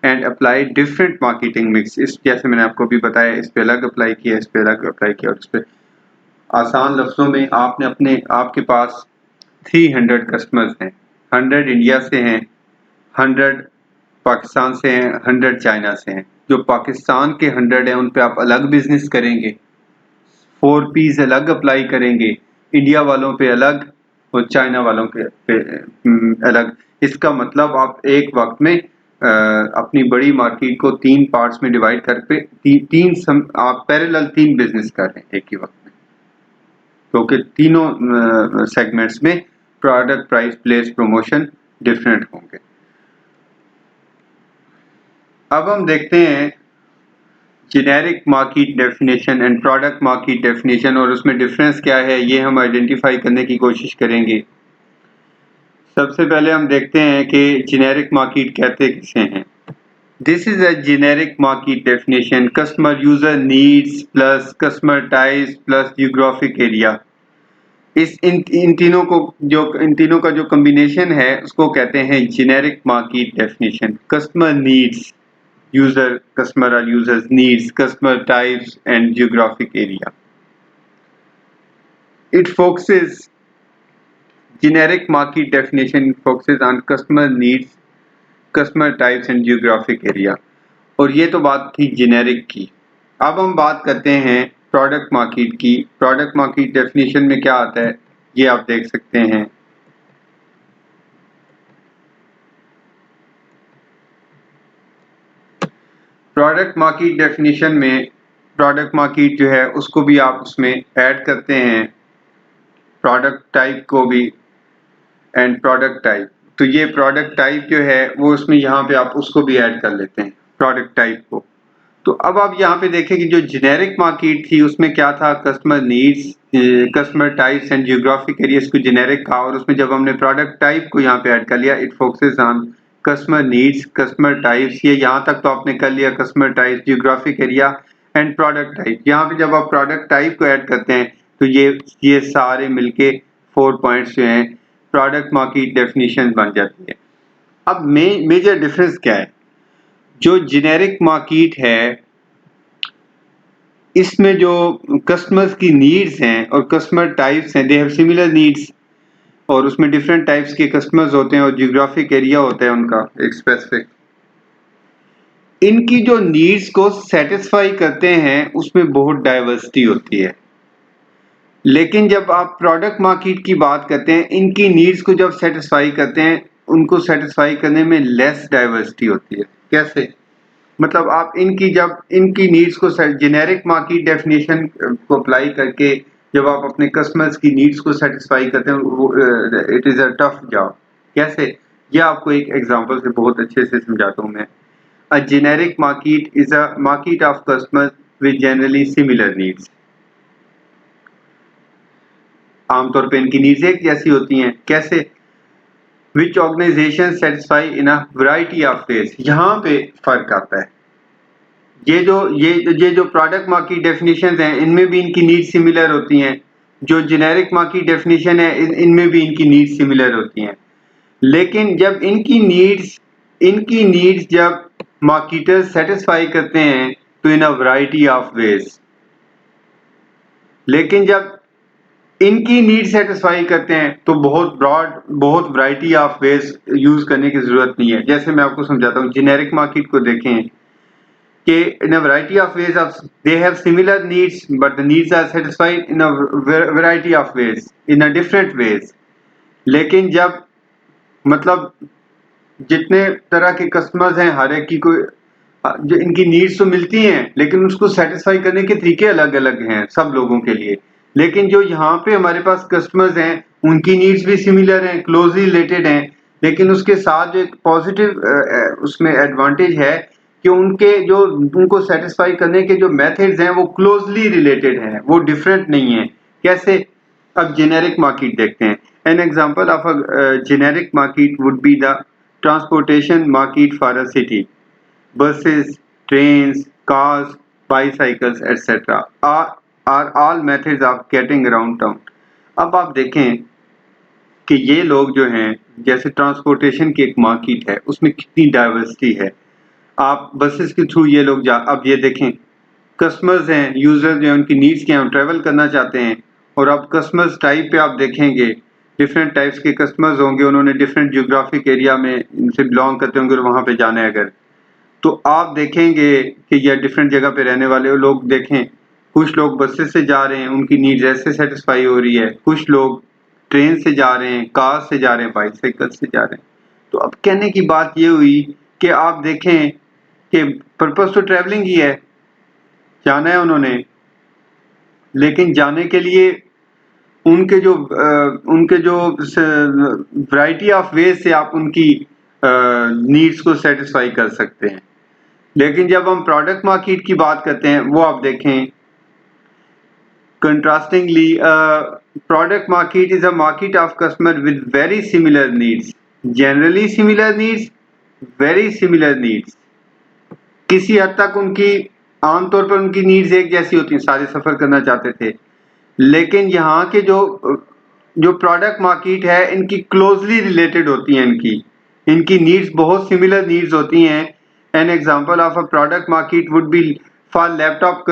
and apply different marketing mix. इस जैसे मैंने आपको भी बताया, इस पे अलग अप्लाई किया, इस पे अलग अप्लाई किया, और इस पे आसान लफ्जों में आपके पास 300 कस्टमर्स हैं, 100 इंडिया से हैं, 100 पाकिस्तान से हैं, 100 चाइना से हैं। जो पाकिस्तान के 100 हैं उन पे आप अलग बिजनेस करेंगे, 4 पीस अलग अप्लाई करेंगे, इंडिया वालों पे अलग और चाइना वालों पे अलग। इसका मतलब आप एक वक्त में अपनी बड़ी मार्केट को 3 पार्ट्स में डिवाइड करके आप पैरेलल 3 बिजनेस कर रहे हैं एक ही वक्त में, क्योंकि तीनों सेगमेंट्स में product price place promotion different होंगे। अब हम देखते हैं generic market definition and product market definition, और उसमें डिफरेंस क्या है ये हम आइडेंटिफाई करने की कोशिश करेंगे। सबसे पहले हम देखते हैं कि जेनेरिक मार्केट कहते किसे हैं। This is a generic market definition, customer user needs plus customer types plus geographic area. इन तीनों का जो कॉम्बिनेशन है उसको कहते हैं generic market definition. Customer needs, customer or users needs, customer types and geographic area. It focuses, generic market definition focuses on customer needs, customer types and geographic area. और ये तो बात थी जेनेरिक की। अब हम बात करते हैं प्रोडक्ट मार्केट की। प्रोडक्ट मार्केट डेफिनेशन में क्या आता है ये आप देख सकते हैं। प्रोडक्ट मार्केट डेफिनेशन में प्रोडक्ट मार्केट जो है उसको भी आप उसमें ऐड करते हैं, प्रोडक्ट टाइप को भी एंड प्रोडक्ट टाइप। तो ये प्रोडक्ट टाइप जो है वो उसमें यहाँ पे आप उसको भी ऐड कर लेते हैं, प्रोडक्ट टाइप को। तो अब आप यहाँ पे देखें कि जो जेनेरिक मार्केट थी उसमें क्या था, customer needs, customer types and geographic areas को जेनेरिक कहा, और उसमें जब हमने प्रोडक्ट टाइप को यहाँ पे ऐड कर लिया, it focuses on customer needs, customer types. ये यहाँ तक तो आपने कर लिया, customer types, geographic area and product type. यहाँ पे जब आप प्रोडक्ट टाइप को ऐड करते हैं तो ये सारे मिलके 4 पॉइंट्स जो हैं प्रोडक्ट मार्केट डेफिनेशन बन जाती है। अब मेजर डिफरेंस क्या है, जो जेनेरिक मार्केट है इसमें जो कस्टमर्स की नीड्स हैं और कस्टमर टाइप्स हैं, दे हैव सिमिलर नीड्स, और उसमें डिफरेंट टाइप्स के कस्टमर्स होते हैं और जियोग्राफिक एरिया होता है उनका एक स्पेसिफिक। इनकी जो नीड्स को सेटिस्फाई करते हैं उसमें बहुत डाइवर्सिटी होती है। लेकिन जब आप प्रोडक्ट मार्केट की बात करते हैं, इनकी नीड्स को जब सेटिस्फाई करते हैं, उनको सेटिस्फाई करने में लेस डाइवर्सिटी होती है। कैसे? मतलब आप जब इनकी नीड्स को जेनेरिक मार्केट डेफिनेशन को अप्लाई करके जब आप अपने कस्टमर्स की नीड्स को सेटिस्फाई करते हैं, it is a tough job. कैसे? ये आपको एक एग्जांपल से बहुत अच्छे से समझाता हूँ मैं। A generic market is a market of customers with generally similar needs. आमतौर पे इनकी नीड्स एक जैसी होती हैं। कैसे? Which organisation satisfy in a variety of ways. यहाँ पे फर्क आता है। ये जो प्रोडक्ट मार्केट डेफिनेशंस हैं, इनमें भी इनकी नीड्स सिमिलर होती हैं। जो जेनेरिक मार्केट डेफिनेशन है, इनमें भी इनकी नीड्स सिमिलर होती हैं। लेकिन जब इनकी नीड्स जब मार्केटर्स सेटिस्फाई करते हैं तो इन अ वैरायटी ऑफ वेज। लेकिन जब इनकी नीड सेटिस्फाई करते हैं तो बहुत वैरायटी ऑफ वेज यूज करने की जरूरत नहीं है। जैसे मैं आपको समझाता हूँ, जेनेरिक मार्केट को देखें कि in a variety of ways of they have similar needs but the needs are satisfied in a variety of ways in a different ways। लेकिन जब मतलब जितने तरह के कस्टमर्स हैं, हर एक की कोई जो इनकी नीड्स तो मिलती हैं, लेकिन उसको सेटिस्फाई करने के तरीके अलग अलग हैं सब लोगों के लिए। लेकिन जो यहाँ पे हमारे पास कस्टमर्स हैं, उनकी नीड्स भी सिमिलर हैं, क्लोजली रिलेटेड हैं। लेकिन उसके साथ जो एक पॉजिटिव उसमें एडवांटेज है कि उनको सेटिस्फाई करने के जो मेथड्स हैं वो क्लोजली रिलेटेड हैं, वो डिफरेंट नहीं है। कैसे? अब जेनेरिक मार्केट देखते हैं। An example of a generic market would be the transportation market for a city. Buses, trains, cars, bicycles, etc. are all methods of getting around town। अब आप देखें कि ये लोग जो हैं, जैसे ट्रांसपोर्टेशन की एक मार्केट है, उसमें कितनी डाइवर्सिटी है। आप बसेस के थ्रू ये लोग अब ये देखें, कस्टमर्स हैं, यूजर जो हैं, उनकी नीड्स क्या हैं, ट्रेवल करना चाहते हैं। और अब कस्टमर्स टाइप पे आप देखेंगे, डिफरेंट टाइप्स के कस्टमर्स होंगे, उन्होंने डिफरेंट जियोग्राफिक एरिया में इनसे बिलोंग करते होंगे और वहाँ पे जाना है अगर, तो आप देखेंगे कि यह डिफरेंट जगह पे रहने वाले लोग देखें, कुछ लोग बसेस से जा रहे हैं, उनकी नीड्स ऐसे सेटिस्फाई हो रही है। कुछ लोग ट्रेन से जा रहे हैं, कार से जा रहे हैं, बाइसाइकिल से जा रहे हैं। तो अब कहने की बात ये हुई कि आप देखें कि पर्पस तो ट्रैवलिंग ही है, जाना है उन्होंने, लेकिन जाने के लिए उनके जो वैरायटी ऑफ वेज से आप उनकी नीड्स को सेटिस्फाई कर सकते हैं। लेकिन जब हम प्रोडक्ट मार्केट की बात करते हैं, वो आप देखें, contrastingly product market is a market of customer with very similar needs, generally similar needs, very similar needs. किसी हद तक आमतौर पर उनकी नीड्स एक जैसी होती हैं, सारे सफर करना चाहते थे। लेकिन यहाँ के जो जो प्रोडक्ट मार्केट है, इनकी क्लोजली रिलेटेड होती हैं। इनकी नीड्स बहुत सिमिलर नीड्स होती हैं। An example of a product market would be for laptop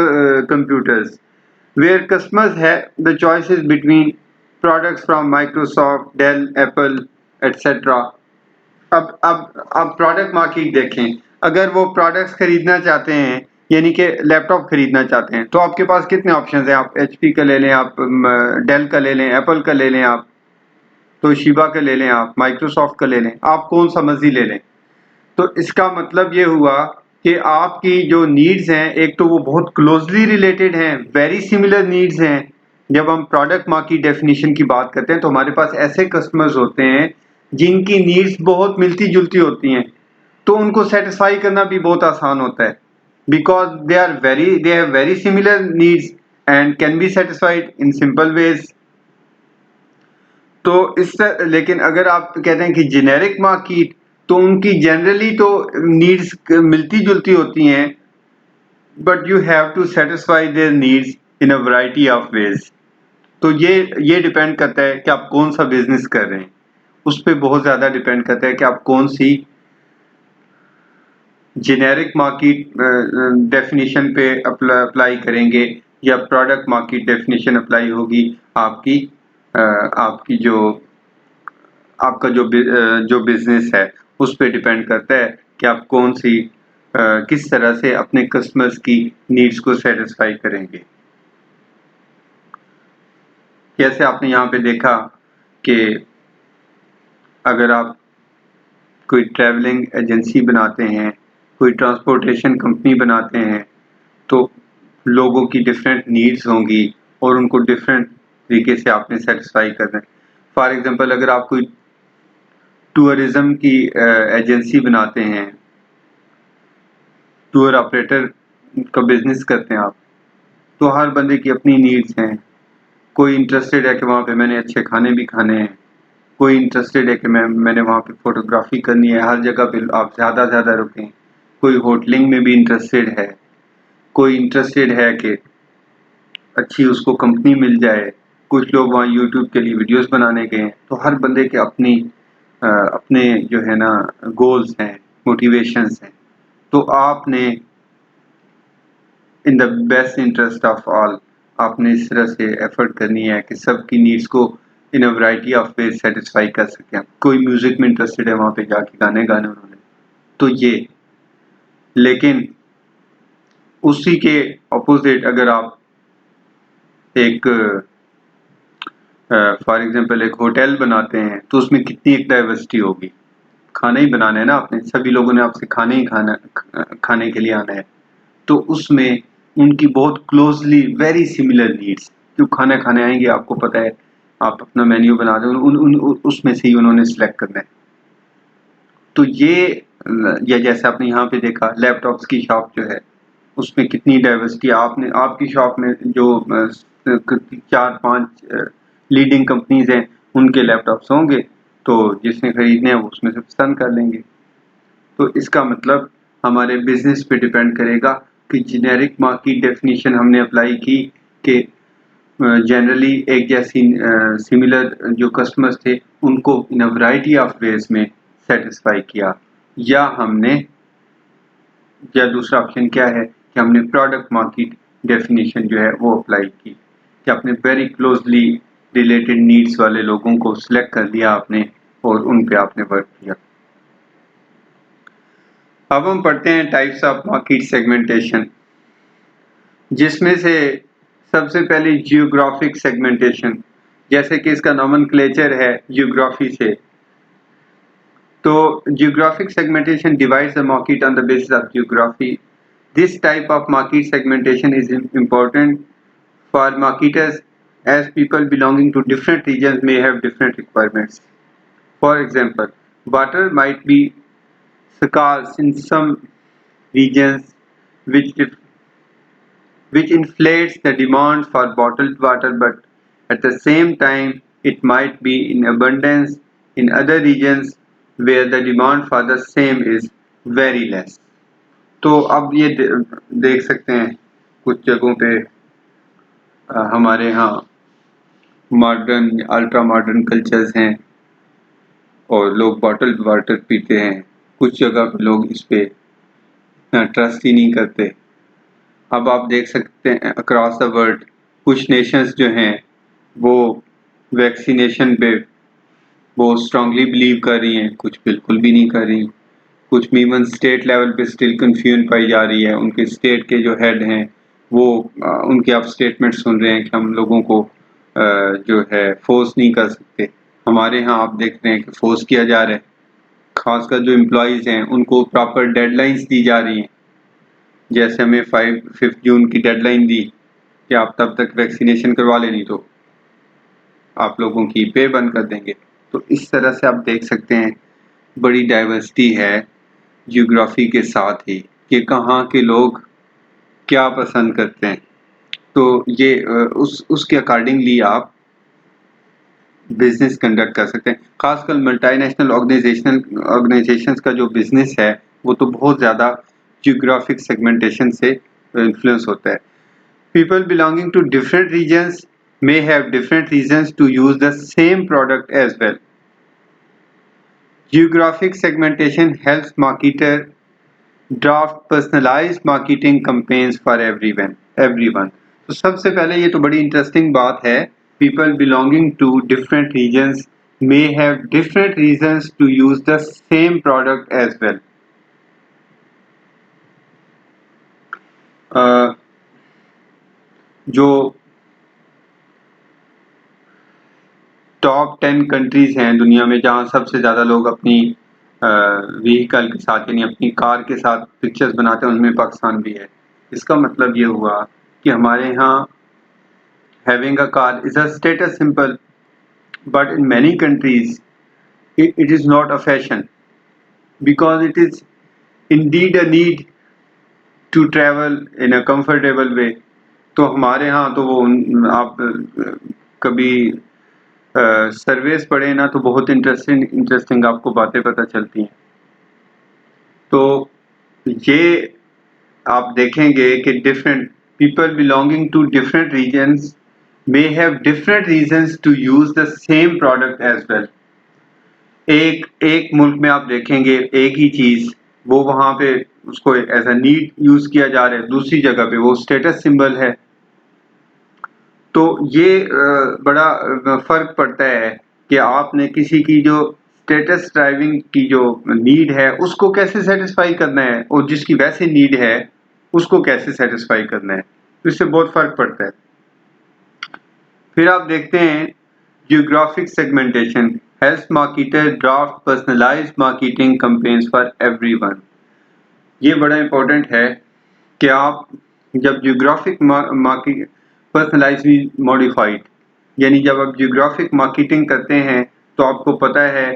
computers where customers है the choices between products from Microsoft, Dell, Apple etcetera. अब प्रोडक्ट मार्केट देखें, अगर वो प्रोडक्ट्स खरीदना चाहते हैं, यानी कि लैपटॉप खरीदना चाहते हैं, तो आपके पास कितने ऑप्शंस हैं। आप एचपी का ले लें, आप डेल का ले लें, एप्पल का ले लें, आप तोशिबा का ले लें, आप माइक्रोसॉफ्ट का ले लें, आप कौन सा मर्जी ले लें। तो इसका मतलब ये हुआ कि आपकी जो नीड्स हैं, एक तो वो बहुत क्लोजली रिलेटेड हैं, वेरी सिमिलर नीड्स हैं। जब हम प्रोडक्ट मार्केट डेफिनेशन की बात करते हैं तो हमारे पास ऐसे कस्टमर्स होते हैं जिनकी नीड्स बहुत मिलती जुलती होती हैं, तो उनको सेटिस्फाई करना भी बहुत आसान होता है, because they have very similar needs and can be satisfied in simple ways. तो लेकिन अगर आप कहते हैं कि जेनेरिक मार्केट, तो उनकी जनरली तो नीड्स मिलती जुलती होती हैं, but you have to satisfy their needs in a variety of ways. तो ये डिपेंड करता है कि आप कौन सा बिजनेस कर रहे हैं, उस पर बहुत ज्यादा डिपेंड करता है कि आप कौन सी जेनेरिक मार्केट डेफिनेशन पे अप्लाई करेंगे या प्रोडक्ट मार्केट डेफिनेशन अप्लाई होगी। आपकी आपकी जो आपका जो बिजनेस है, उस पे डिपेंड करता है कि आप किस तरह से अपने कस्टमर्स की नीड्स को सेटिस्फाई करेंगे। जैसे आपने यहाँ पे देखा कि अगर आप कोई ट्रैवलिंग एजेंसी बनाते हैं, कोई ट्रांसपोर्टेशन कंपनी बनाते हैं, तो लोगों की डिफरेंट नीड्स होंगी और उनको डिफरेंट तरीके से आपने सेटिस्फाई करना है। फॉर एग्जांपल अगर आप कोई टूरिज्म की एजेंसी बनाते हैं, टूर ऑपरेटर का बिजनेस करते हैं आप, तो हर बंदे की अपनी नीड्स हैं। कोई इंटरेस्टेड है कि वहाँ पे मैंने अच्छे खाने भी खाने हैं, कोई इंटरेस्टेड है कि मैंने वहाँ पे फोटोग्राफी करनी है, हर जगह पे आप ज़्यादा ज़्यादा रुकें। कोई होटलिंग में भी इंटरेस्टेड है, कोई इंटरेस्टेड है कि अच्छी उसको कंपनी मिल जाए, कुछ लोग वहाँ यूट्यूब के लिए वीडियोस बनाने गए हैं। तो हर बंदे के अपने जो है ना गोल्स हैं, मोटिवेशंस हैं। तो आपने in the best interest of all आपने इस तरह से एफर्ट करनी है कि सबकी नीड्स को in a variety of ways satisfy कर सकें। कोई म्यूजिक में इंटरेस्टेड है, वहाँ पे जाके गाने गाने उन्होंने, तो ये। लेकिन उसी के अपोजिट अगर आप एक फॉर एग्जांपल एक होटल बनाते हैं, तो उसमें कितनी एक डाइवर्सिटी होगी। खाना ही बनाना है ना आपने, सभी लोगों ने आपसे खाने के लिए आना है, तो उसमें उनकी बहुत क्लोजली वेरी सिमिलर नीड्स, जो खाना खाने आएंगे आपको पता है, आप अपना मेन्यू बना दो, उसमें से ही उन्होंने सिलेक्ट करना है। तो ये या जैसे आपने यहाँ पे देखा लैपटॉप्स की शॉप जो है, उसमें कितनी डाइवर्सिटी। आपने आपकी शॉप में जो 4-5 लीडिंग कंपनीज हैं, उनके लैपटॉप्स होंगे, तो जिसने खरीदने हैं वो उसमें से पसंद कर लेंगे। तो इसका मतलब हमारे बिजनेस पे डिपेंड करेगा कि जेनेरिक मार्केट डेफिनेशन हमने अप्लाई की कि जनरली एक जैसी सिमिलर जो कस्टमर्स थे उनको इन अ वैरायटी ऑफ वेज में सेटिस्फाई किया, या हमने, या दूसरा ऑप्शन क्या है कि हमने प्रोडक्ट मार्केट डेफिनेशन जो है वो अप्लाई की, कि आपने वेरी क्लोजली रिलेटेड नीड्स वाले लोगों को सिलेक्ट कर लिया आपने और उन पे आपने वर्क किया। अब हम पढ़ते हैं टाइप्स ऑफ मार्केट सेगमेंटेशन, जिसमें से सबसे पहले जियोग्राफिक सेगमेंटेशन, जैसे कि इसका नोमेनक्लेचर है जियोग्राफी से। तो geographic segmentation divides the market on the basis of geography. This type of market segmentation is important for marketers as people belonging to different regions may have different requirements. For example, water might be scarce in some regions, which which inflates the demand for bottled water, but at the same time it might be in abundance in other regions where the demand for the same is very less. तो अब ये देख सकते हैं कुछ जगहों पे हमारे यहाँ मॉडर्न अल्ट्रा मॉडर्न कल्चर्स हैं और लोग बॉटल्ड वाटर पीते हैं, कुछ जगह पे लोग इस पे ट्रस्ट ही नहीं करते। अब आप देख सकते हैं अक्रॉस द वर्ल्ड कुछ नेशंस जो हैं वो वैक्सीनेशन पे बहुत स्ट्रांगली बिलीव कर रही हैं, कुछ बिल्कुल भी नहीं कर रही। कुछ में इवन स्टेट लेवल पे स्टिल कंफ्यूजन पाई जा रही है। उनके स्टेट के जो हेड हैं वो उनके आप स्टेटमेंट सुन रहे हैं कि हम लोगों को जो है फोर्स नहीं कर सकते। हमारे यहाँ आप देख रहे हैं कि फोर्स किया जा रहा है, खासकर जो एम्प्लॉयज़ हैं उनको प्रॉपर डेडलाइंस दी जा रही हैं। जैसे हमें 5 जून की डेडलाइन दी कि आप तब तक वैक्सीनेशन करवा लें, नहीं तो आप लोगों की पे बंद कर देंगे। तो इस तरह से आप देख सकते हैं बड़ी डाइवर्सिटी है जियोग्राफी के साथ ही कि कहाँ के लोग क्या पसंद करते हैं। तो ये उसके अकॉर्डिंगली आप बिजनेस कंडक्ट कर सकते हैं। खासकर मल्टीनेशनल ऑर्गेनाइजेशंस का जो बिजनेस है वो तो बहुत ज़्यादा जियोग्राफिक सेगमेंटेशन से इन्फ्लुएंस होता है। People belonging to different regions may have different reasons to use the same product as well. Geographic segmentation helps marketer draft personalized marketing campaigns for everyone. तो सबसे पहले ये तो बड़ी इंटरेस्टिंग बात है, people belonging to different regions may have different reasons to use the same product as well. जो 10 countries हैं दुनिया में जहाँ सबसे ज़्यादा लोग अपनी व्हीकल के साथ यानी अपनी कार के साथ पिक्चर्स बनाते हैं, उनमें पाकिस्तान भी है। इसका मतलब ये हुआ कि हमारे यहाँ having a car is a status symbol, but in many countries it is not a fashion because it is indeed a need to travel in a comfortable way। तो हमारे यहाँ तो वो आप कभी सर्वेस पढ़े ना तो बहुत इंटरेस्टिंग आपको बातें पता चलती हैं। तो ये आप देखेंगे कि different people belonging to different regions may have different reasons to use the same product as well। एक मुल्क में आप देखेंगे एक ही चीज वो वहां पे उसको एज अ नीड यूज किया जा रहा है, दूसरी जगह पे वो स्टेटस सिंबल है। तो ये बड़ा फर्क पड़ता है कि आपने किसी की जो स्टेटस ड्राइविंग की जो नीड है उसको कैसे सेटिस्फाई करना है और जिसकी वैसे नीड है उसको कैसे सेटिस्फाई करना है, तो इससे बहुत फर्क पड़ता है। फिर आप देखते हैं geographic segmentation helps marketer draft personalised marketing campaigns for everyone. ये बड़ा इंपॉर्टेंट है कि आप जब जियोग्राफिक मार्केट पर्सनलाइज्ड मॉडिफाइड यानी जब आप जियोग्राफिक मार्केटिंग करते हैं तो आपको पता है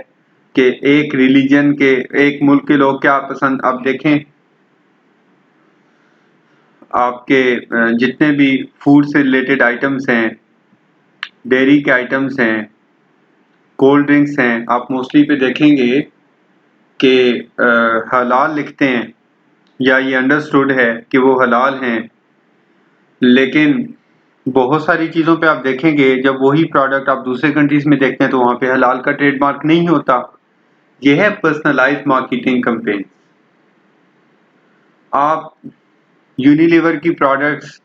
कि एक रिलीजन के एक मुल्क के लोग क्या पसंद, आप देखें आपके जितने भी फूड से रिलेटेड आइटम्स हैं, डेयरी के आइटम्स हैं, कोल्ड ड्रिंक्स हैं, आप मोस्टली पे देखेंगे कि हलाल लिखते हैं या ये अंडरस्टूड है कि वो हलाल हैं, लेकिन बहुत सारी चीज़ों पे आप देखेंगे जब वही प्रोडक्ट आप दूसरे कंट्रीज में देखते हैं तो वहाँ पे हलाल का ट्रेडमार्क नहीं होता। ये है पर्सनलाइज्ड मार्केटिंग कैंपेन। आप यूनिलीवर की प्रोडक्ट्स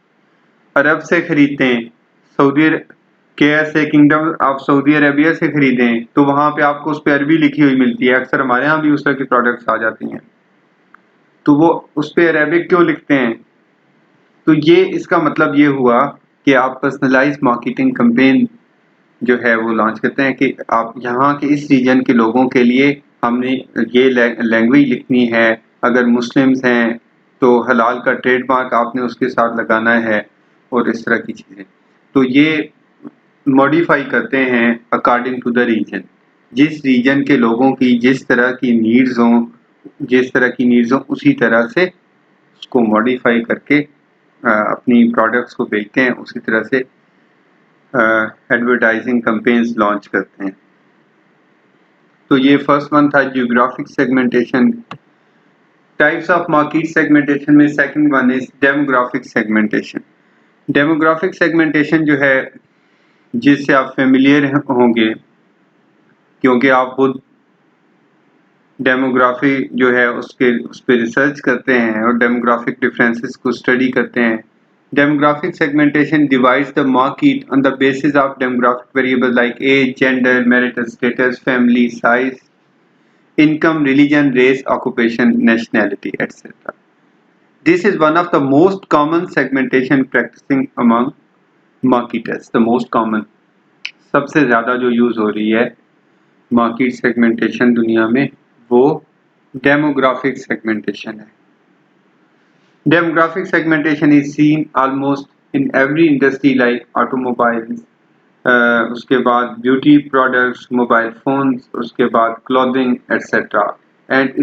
अरब से खरीदते हैं, सऊदी KSA किंगडम आप सऊदी अरेबिया से खरीदें तो वहाँ पे आपको उस पर अरबी लिखी हुई मिलती है। अक्सर हमारे यहाँ भी उस तरह की प्रोडक्ट्स आ जाती हैं, तो वो उस पर अरेबिक क्यों लिखते हैं? तो ये इसका मतलब ये हुआ कि आप पर्सनलाइज मार्केटिंग कैंपेन जो है वो लॉन्च करते हैं कि आप यहाँ के इस रीजन के लोगों के लिए हमने ये लैंग्वेज लिखनी है, अगर मुस्लिम्स हैं तो हलाल का ट्रेडमार्क आपने उसके साथ लगाना है और इस तरह की चीज़ें। तो ये मॉडिफाई करते हैं अकॉर्डिंग टू द रीजन, जिस रीजन के लोगों की जिस तरह की नीड्स हों उसी तरह से उसको मॉडिफाई करके अपनी प्रोडक्ट्स को बेचते हैं, उसी तरह से एडवर्टाइजिंग कैंपेन्स लॉन्च करते हैं। तो ये फर्स्ट वन था geographic segmentation. Types of market segmentation में second one is demographic segmentation. Demographic segmentation जो है जिससे आप फेमिलियर होंगे क्योंकि आप खुद डेमोग्राफी जो है उस पर रिसर्च करते हैं और डेमोग्राफिक डिफरेंसेस को स्टडी करते हैं। Demographic segmentation divides the market on the basis of demographic variables like age, gender, marital status, family size, income, religion, race, occupation, nationality, etc. This is one of the most common segmentation practicing among marketers. The most common, सबसे ज़्यादा जो use हो रही है market segmentation दुनिया में वो demographic segmentation है। Demographic segmentation is seen almost in every industry like automobiles, उसके बाद beauty products, mobile phones, उसके बाद clothing, etc. And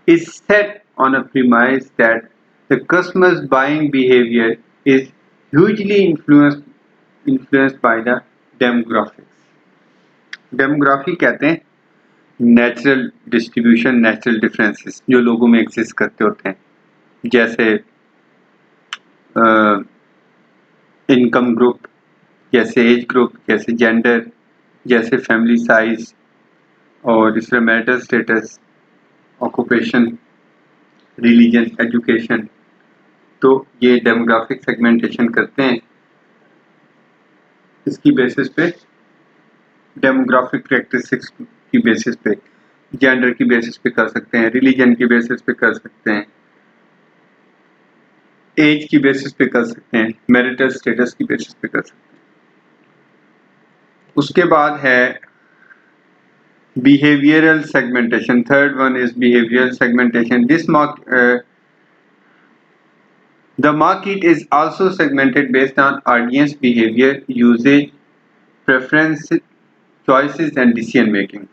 is set on a premise that the customer's buying behavior is hugely influenced by the demographics. Demography कहते हैं natural distribution, natural differences जो लोगों में exist करते होते हैं, जैसे इनकम ग्रुप, जैसे एज ग्रुप, जैसे जेंडर, जैसे फैमिली साइज और इस तरह marital status, occupation, religion, education. तो ये डेमोग्राफिक सेगमेंटेशन करते हैं। इसकी बेसिस पे डेमोग्राफिक कैरेक्टरिस्टिक्स की बेसिस पे, जेंडर की बेसिस पे कर सकते हैं, रिलीजन की बेसिस पे कर सकते हैं, एज की बेसिस पे कर सकते हैं, मैरिटल स्टेटस की बेसिस पे कर सकते हैं। उसके बाद है behavioral segmentation. Third one is behavioral segmentation. The market is also segmented based on audience behavior, usage, preference, choices, and decision making.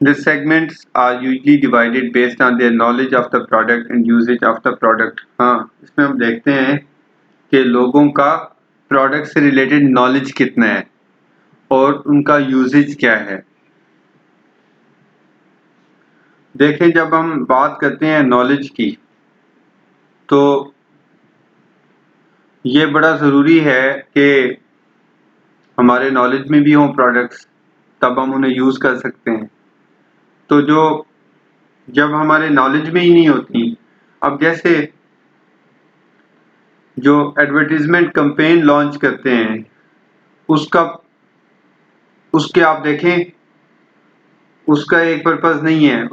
The segments are usually divided based on their knowledge of the product and usage of the product. हाँ, इसमें हम देखते हैं कि लोगों का product से related knowledge कितना है और उनका यूजेज क्या है। देखें, जब हम बात करते हैं नॉलेज की तो ये बड़ा ज़रूरी है कि हमारे नॉलेज में भी हों प्रोडक्ट्स, तब हम उन्हें यूज़ कर सकते हैं। तो जब हमारे नॉलेज में ही नहीं होती, अब जैसे जो एडवर्टीजमेंट कैंपेन लॉन्च करते हैं उसके आप देखें, उसका एक पर्पस नहीं है,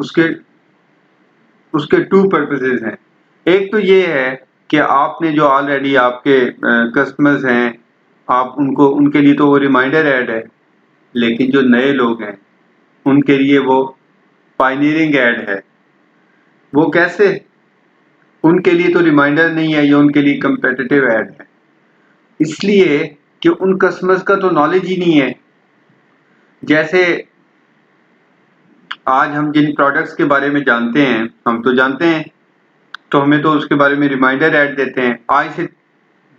उसके टू पर्पसेस हैं। एक तो ये है कि आपने जो ऑलरेडी आपके कस्टमर्स हैं, आप उनके लिए तो वो रिमाइंडर ऐड है, लेकिन जो नए लोग हैं उनके लिए वो पायनियरिंग ऐड है। वो कैसे? उनके लिए तो रिमाइंडर नहीं है, ये उनके लिए कंपेटिटिव ऐड है, इसलिए कि उन कस्टमर्स का तो नॉलेज ही नहीं है। जैसे आज हम जिन प्रोडक्ट्स के बारे में जानते हैं, हम तो जानते हैं, तो हमें तो उसके बारे में रिमाइंडर ऐड देते हैं। आज से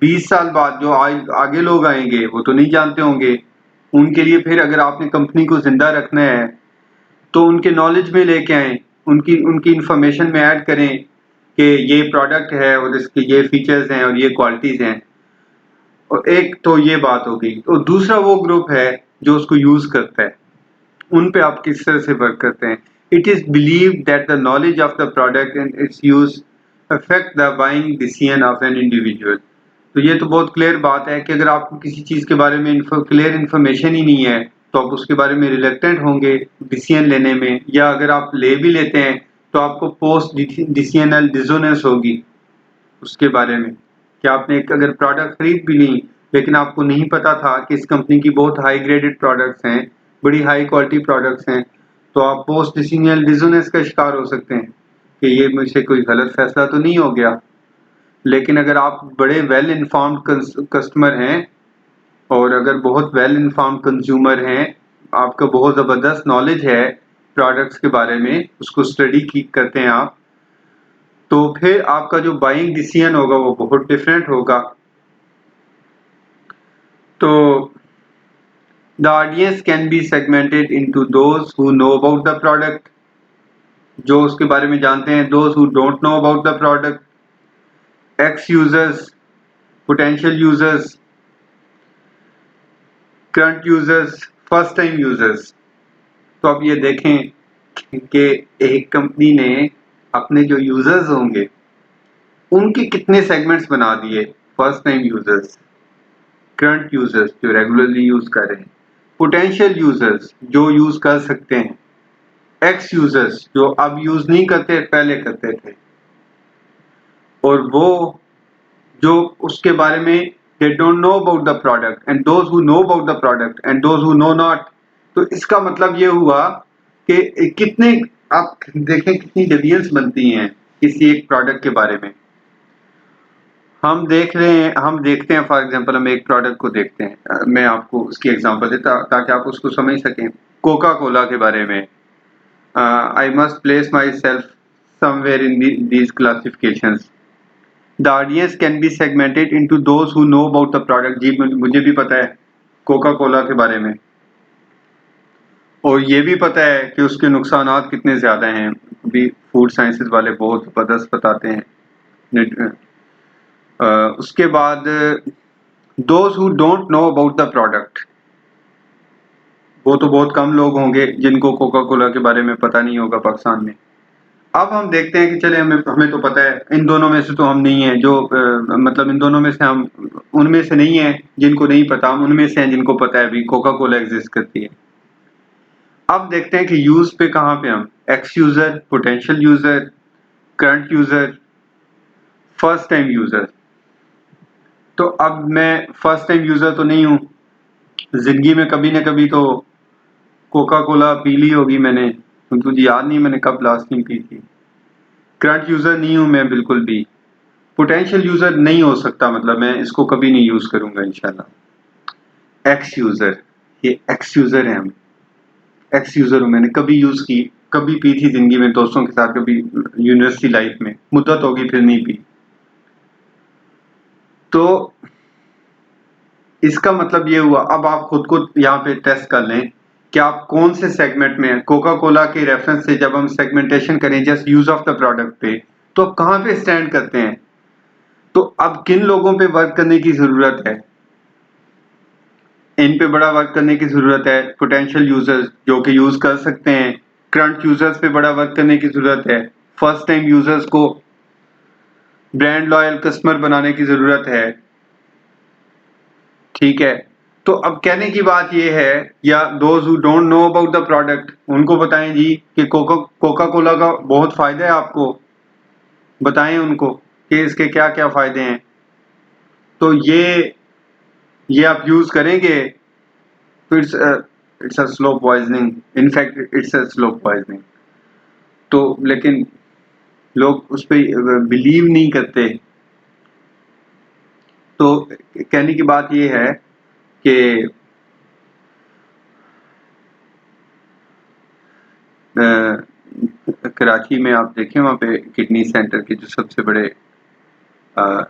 20 साल बाद जो आगे लोग आएंगे वो तो नहीं जानते होंगे। उनके लिए फिर अगर आपने कंपनी को जिंदा रखना है तो उनके नॉलेज में लेके आए, उनकी इंफॉर्मेशन में ऐड करें कि ये प्रोडक्ट है और इसके ये फीचर्स हैं और ये क्वालिटीज हैं। और एक तो ये बात हो गई। और दूसरा वो ग्रुप है जो उसको यूज करता है, उन पे आप किस तरह से वर्क करते हैं। It is believe that the knowledge of the product and it's use affect the buying decision of an individual. तो ये तो बहुत क्लियर बात है कि अगर आपको किसी चीज के बारे में क्लियर इन्फॉर्मेशन ही नहीं है तो आप उसके बारे में रिलेक्टेंट होंगे डिसीजन लेने में, या अगर आप ले भी लेते हैं तो आपको पोस्ट डिसीजनल डिसोनेंस होगी उसके बारे में कि आपने अगर प्रोडक्ट खरीद भी ली लेकिन आपको नहीं पता था कि इस कंपनी की बहुत हाई ग्रेडेड प्रोडक्ट्स हैं, बड़ी हाई क्वालिटी प्रोडक्ट्स हैं, तो आप पोस्ट डिसीजनल डिसोनेंस का शिकार हो सकते हैं कि ये मुझसे कोई गलत फैसला तो नहीं हो गया। लेकिन अगर आप बड़े वेल इन्फॉर्म्ड कस्टमर हैं और अगर बहुत वेल इन्फॉर्म्ड कंज्यूमर हैं, आपका बहुत ज़बरदस्त नॉलेज है प्रोडक्ट्स के बारे में, उसको स्टडी करते हैं आप, तो फिर आपका जो बाइंग डिसीजन होगा वो बहुत डिफरेंट होगा। तो the audience can be segmented into those who know about the product, जो उसके बारे में जानते हैं, those who don't know about the product, x users, potential users, current users, first time users. तो अब ये देखें कि एक कंपनी ने अपने जो यूजर्स होंगे उनके कितने सेगमेंट्स बना दिए। First time users, current users जो रेगुलरली यूज कर रहे हैं, पोटेंशियल यूजर्स जो यूज कर सकते हैं, एक्स यूजर्स जो अब यूज नहीं करते पहले करते थे, और वो जो उसके बारे में they don't know about the product and those who know about the product and those who no not. तो इसका मतलब ये हुआ कि कितने, आप देखें कितनी डिवीजन्स बनती हैं किसी एक प्रोडक्ट के बारे में। हम देखते हैं फॉर एग्जांपल, हम एक प्रोडक्ट को देखते हैं, मैं आपको उसकी एग्जांपल देता ताकि आप उसको समझ सकें। कोका कोला के बारे में, I must place myself somewhere in these classifications. The audience can be segmented into those who know about the product. जी मुझे भी पता है कोका कोला के बारे में, और ये भी पता है कि उसके नुकसानात कितने ज़्यादा हैं, भी फूड साइंसेस वाले बहुत ज़बरदस्त बताते हैं। उसके बाद those who don't know about the product, वो तो बहुत कम लोग होंगे जिनको कोका कोला के बारे में पता नहीं होगा पाकिस्तान में। अब हम देखते हैं कि चले हमें तो पता है, इन दोनों में से तो हम नहीं हैं जो मतलब इन दोनों में से हम उनमें से नहीं है जिनको नहीं पता, हम उनमें से हैं जिनको पता है भी कोका कोला एग्जिस्ट करती है। अब देखते हैं कि यूज पे कहाँ पे हम x user, potential user, current user, first time user. तो अब मैं फर्स्ट टाइम यूजर तो नहीं हूँ, जिंदगी में कभी ना कभी तो कोका कोला पी ली होगी मैंने, तुझे याद नहीं मैंने कब लास्ट टाइम पी थी। करंट यूजर नहीं हूं मैं बिल्कुल भी, पोटेंशियल यूजर नहीं हो सकता, मतलब मैं इसको कभी नहीं यूज करूंगा इंशाल्लाह। एक्स यूजर, ये एक्स यूजर है हम, एक्स यूजर हूं, मैंने कभी यूज की, कभी पी थी जिंदगी में दोस्तों के साथ, कभी यूनिवर्सिटी लाइफ में, मुद्दत होगी फिर नहीं पी। तो इसका मतलब ये हुआ, अब आप खुद को यहाँ पे टेस्ट कर लें कि आप कौन से सेगमेंट में हैं। कोका कोला के रेफरेंस से जब हम सेगमेंटेशन करें just use of the product पे, तो आप कहाँ पे स्टैंड करते हैं। तो अब किन लोगों पे वर्क करने की जरूरत है, इन पे बड़ा वर्क करने की जरूरत है। पोटेंशियल यूजर्स जो कि यूज कर सकते हैं, करंट यूजर्स पे बड़ा वर्क करने की जरूरत है, फर्स्ट टाइम यूजर्स को ब्रांड लॉयल कस्टमर बनाने की जरूरत है, ठीक है। तो अब कहने की बात ये है, या those who don't know about the product उनको बताएं जी कि कोका कोला का बहुत फायदा है, आपको बताएं उनको कि इसके क्या क्या फायदे हैं। तो ये आप यूज करेंगे तो it's a slow poisoning, in fact it's a slow poisoning. तो लेकिन लोग उस पर बिलीव नहीं करते। तो कहने की बात ये है कि कराची में आप देखें, वहाँ पे किडनी सेंटर के जो सबसे बड़े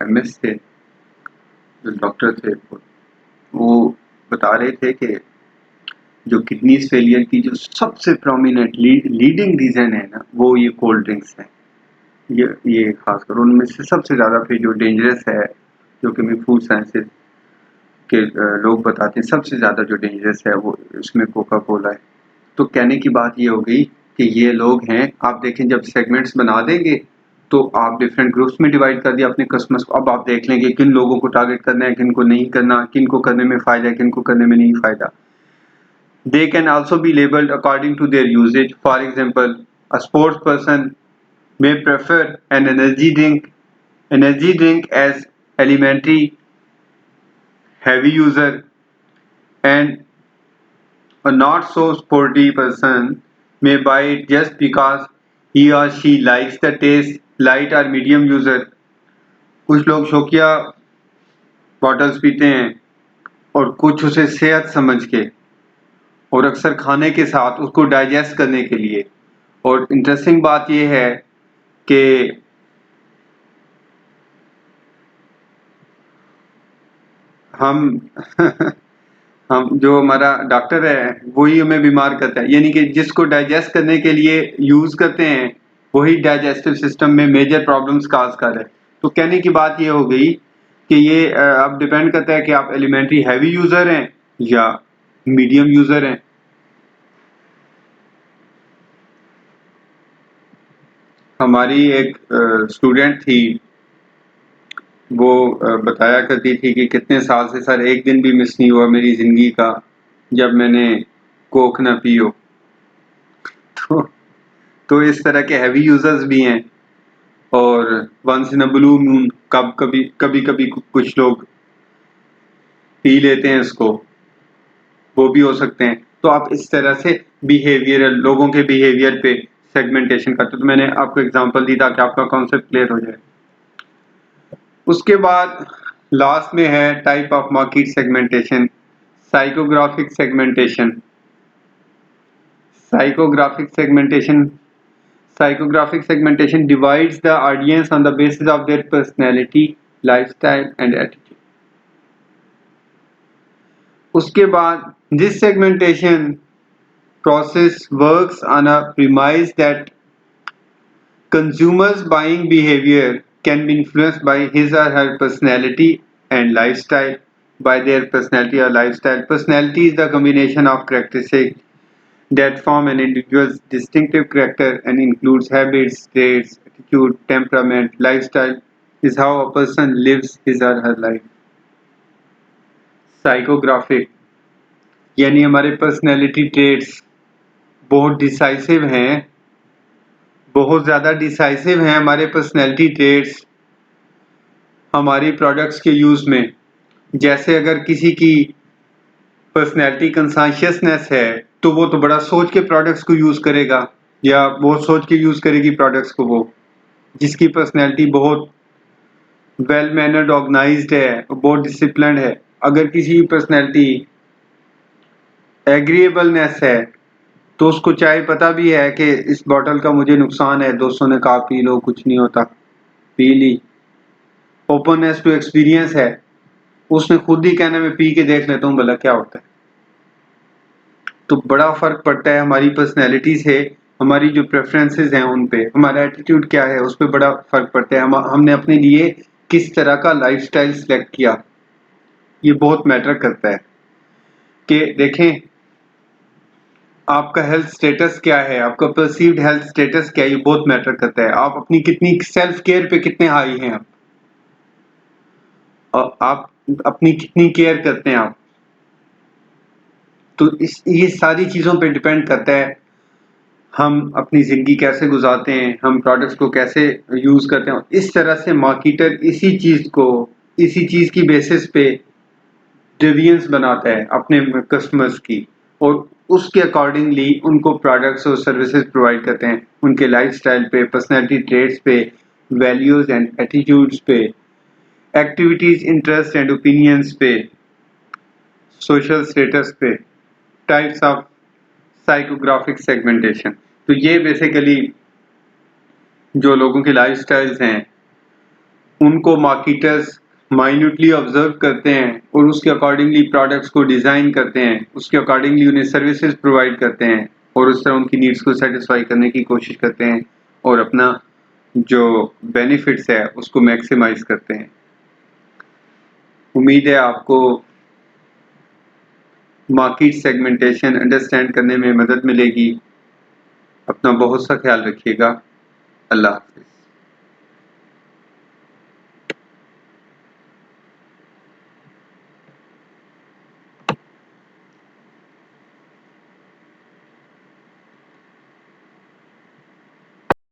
एमएस थे, जो डॉक्टर थे, वो बता रहे थे कि जो किडनी फेलियर की जो सबसे प्रोमिनेंट लीडिंग रीजन है ना, वो ये कोल्ड ड्रिंक्स है। ये खासकर उनमें से सबसे ज़्यादा फिर जो डेंजरस है, जो कि मैं फूड साइंसेज के लोग बताते हैं, सबसे ज़्यादा जो डेंजरस है वो इसमें कोका कोला है। तो कहने की बात ये हो गई कि ये लोग हैं, आप देखें जब सेगमेंट्स बना देंगे तो आप डिफरेंट ग्रुप्स में डिवाइड कर दिया अपने कस्टमर्स को। अब आप देख लेंगे किन लोगों को टारगेट करना है, किन को नहीं करना, किन को करने में फ़ायदा है, किन को करने में नहीं फ़ायदा। They can also be labeled according to their usage. For example, a sports person may prefer an energy drink as elementary heavy user, and a not so sporty person may buy it just because he or she likes the taste, light or medium user. कुछ लोग शौकिया bottles पीते हैं और कुछ उसे सेहत समझ के, और अक्सर खाने के साथ उसको डाइजेस्ट करने के लिए। और इंटरेस्टिंग बात यह है कि हम हम जो हमारा डॉक्टर है वही हमें बीमार करता है, यानी कि जिसको डाइजेस्ट करने के लिए यूज करते हैं वही डाइजेस्टिव सिस्टम में मेजर प्रॉब्लम्स काज कर रहा है। तो कहने की बात ये हो गई कि ये अब डिपेंड करता है कि आप एलिमेंट्री हैवी यूजर हैं या मीडियम यूजर हैं। हमारी एक स्टूडेंट थी, वो बताया करती थी कि कितने साल से सर एक दिन भी मिस नहीं हुआ मेरी ज़िंदगी का जब मैंने कोक ना पी हो। तो, तो इस तरह के हैवी यूजर्स भी हैं, और once in a blue moon कभी कभी कुछ लोग पी लेते हैं इसको, वो भी हो सकते हैं। तो आप इस तरह से बिहेवियरल लोगों के बिहेवियर पे सेगमेंटेशन करते हो। तो मैंने आपको एग्जांपल दी ताकि आपका कॉन्सेप्ट क्लियर हो जाए। उसके बाद लास्ट में है type of market segmentation, psychographic segmentation. Psychographic segmentation Psychographic segmentation divides the audience on the basis of their personality, lifestyle and attitude. उसके बाद this segmentation process works on a premise that consumers' buying behavior can be influenced by his or her personality and lifestyle. By their personality or lifestyle. Personality is the combination of characteristics that form an individual's distinctive character and includes habits, traits, attitude, temperament. Lifestyle is how a person lives his or her life. Psychographic यानी हमारे personality traits बहुत decisive हैं, बहुत ज़्यादा decisive हैं हमारे personality traits हमारी products के यूज़ में। जैसे अगर किसी की पर्सनैलिटी कंसाशियसनेस है तो वो तो बड़ा सोच के प्रोडक्ट्स को यूज़ करेगा या बहुत सोच के यूज़ करेगी प्रोडक्ट्स को। वो जिसकी पर्सनैलिटी बहुत वेल मैनर्ड ऑर्गेनाइज्ड है, बहुत डिसिप्लिन्ड है, अगर किसी की पर्सनैलिटी एग्रीएबलनेस है तो उसको चाहे पता भी है कि इस बॉटल का मुझे नुकसान है, दोस्तों ने कहा पी लो कुछ नहीं होता, पी ली। ओपननेस टू एक्सपीरियंस है, उसने खुद ही कहना मैं पी के देख लेता हूँ भला क्या होता है। तो बड़ा फर्क पड़ता है हमारी पर्सनैलिटी से, हमारी जो प्रेफरेंसेस हैं उन पे, हमारा एटीट्यूड क्या है उस पर बड़ा फर्क पड़ता है। हमने अपने लिए किस तरह का लाइफस्टाइल सिलेक्ट किया, ये बहुत मैटर करता है। कि देखें आपका हेल्थ स्टेटस क्या है, आपका परसीव्ड हेल्थ स्टेटस क्या है, ये बहुत मैटर करता है। आप अपनी कितनी सेल्फ केयर पे कितने हाई हैं आप, और आप अपनी कितनी केयर करते हैं आप। तो ये सारी चीज़ों पे डिपेंड करता है हम अपनी ज़िंदगी कैसे गुजारते हैं, हम प्रोडक्ट्स को कैसे यूज़ करते हैं। इस तरह से मार्केटर इसी चीज़ की बेसिस पे डेविएंस बनाता है अपने कस्टमर्स की, और उसके अकॉर्डिंगली उनको प्रोडक्ट्स और सर्विसेज प्रोवाइड करते हैं, उनके लाइफस्टाइल पे, पर्सनैलिटी ट्रेट्स पे, वैल्यूज़ एंड एटीट्यूड्स पे, एक्टिविटीज़, इंटरेस्ट एंड ओपिनियंस पे, सोशल स्टेटस पे, टाइप्स ऑफ साइकोग्राफिक सेगमेंटेशन। तो ये बेसिकली जो लोगों के लाइफस्टाइल्स हैं उनको मार्केटर्स माइन्यूटली ऑब्जर्व करते हैं और उसके अकॉर्डिंगली प्रोडक्ट्स को डिज़ाइन करते हैं, उसके अकॉर्डिंगली उन्हें सर्विसेज प्रोवाइड करते हैं और उस तरह उनकी नीड्स को सेटिस्फाई करने की कोशिश करते हैं और अपना जो बेनिफिट्स है उसको मैक्सिमाइज करते हैं। उम्मीद है आपको मार्केट सेगमेंटेशन अंडरस्टैंड करने में मदद मिलेगी। अपना बहुत सा ख्याल रखिएगा। अल्लाह हाफ़िज़।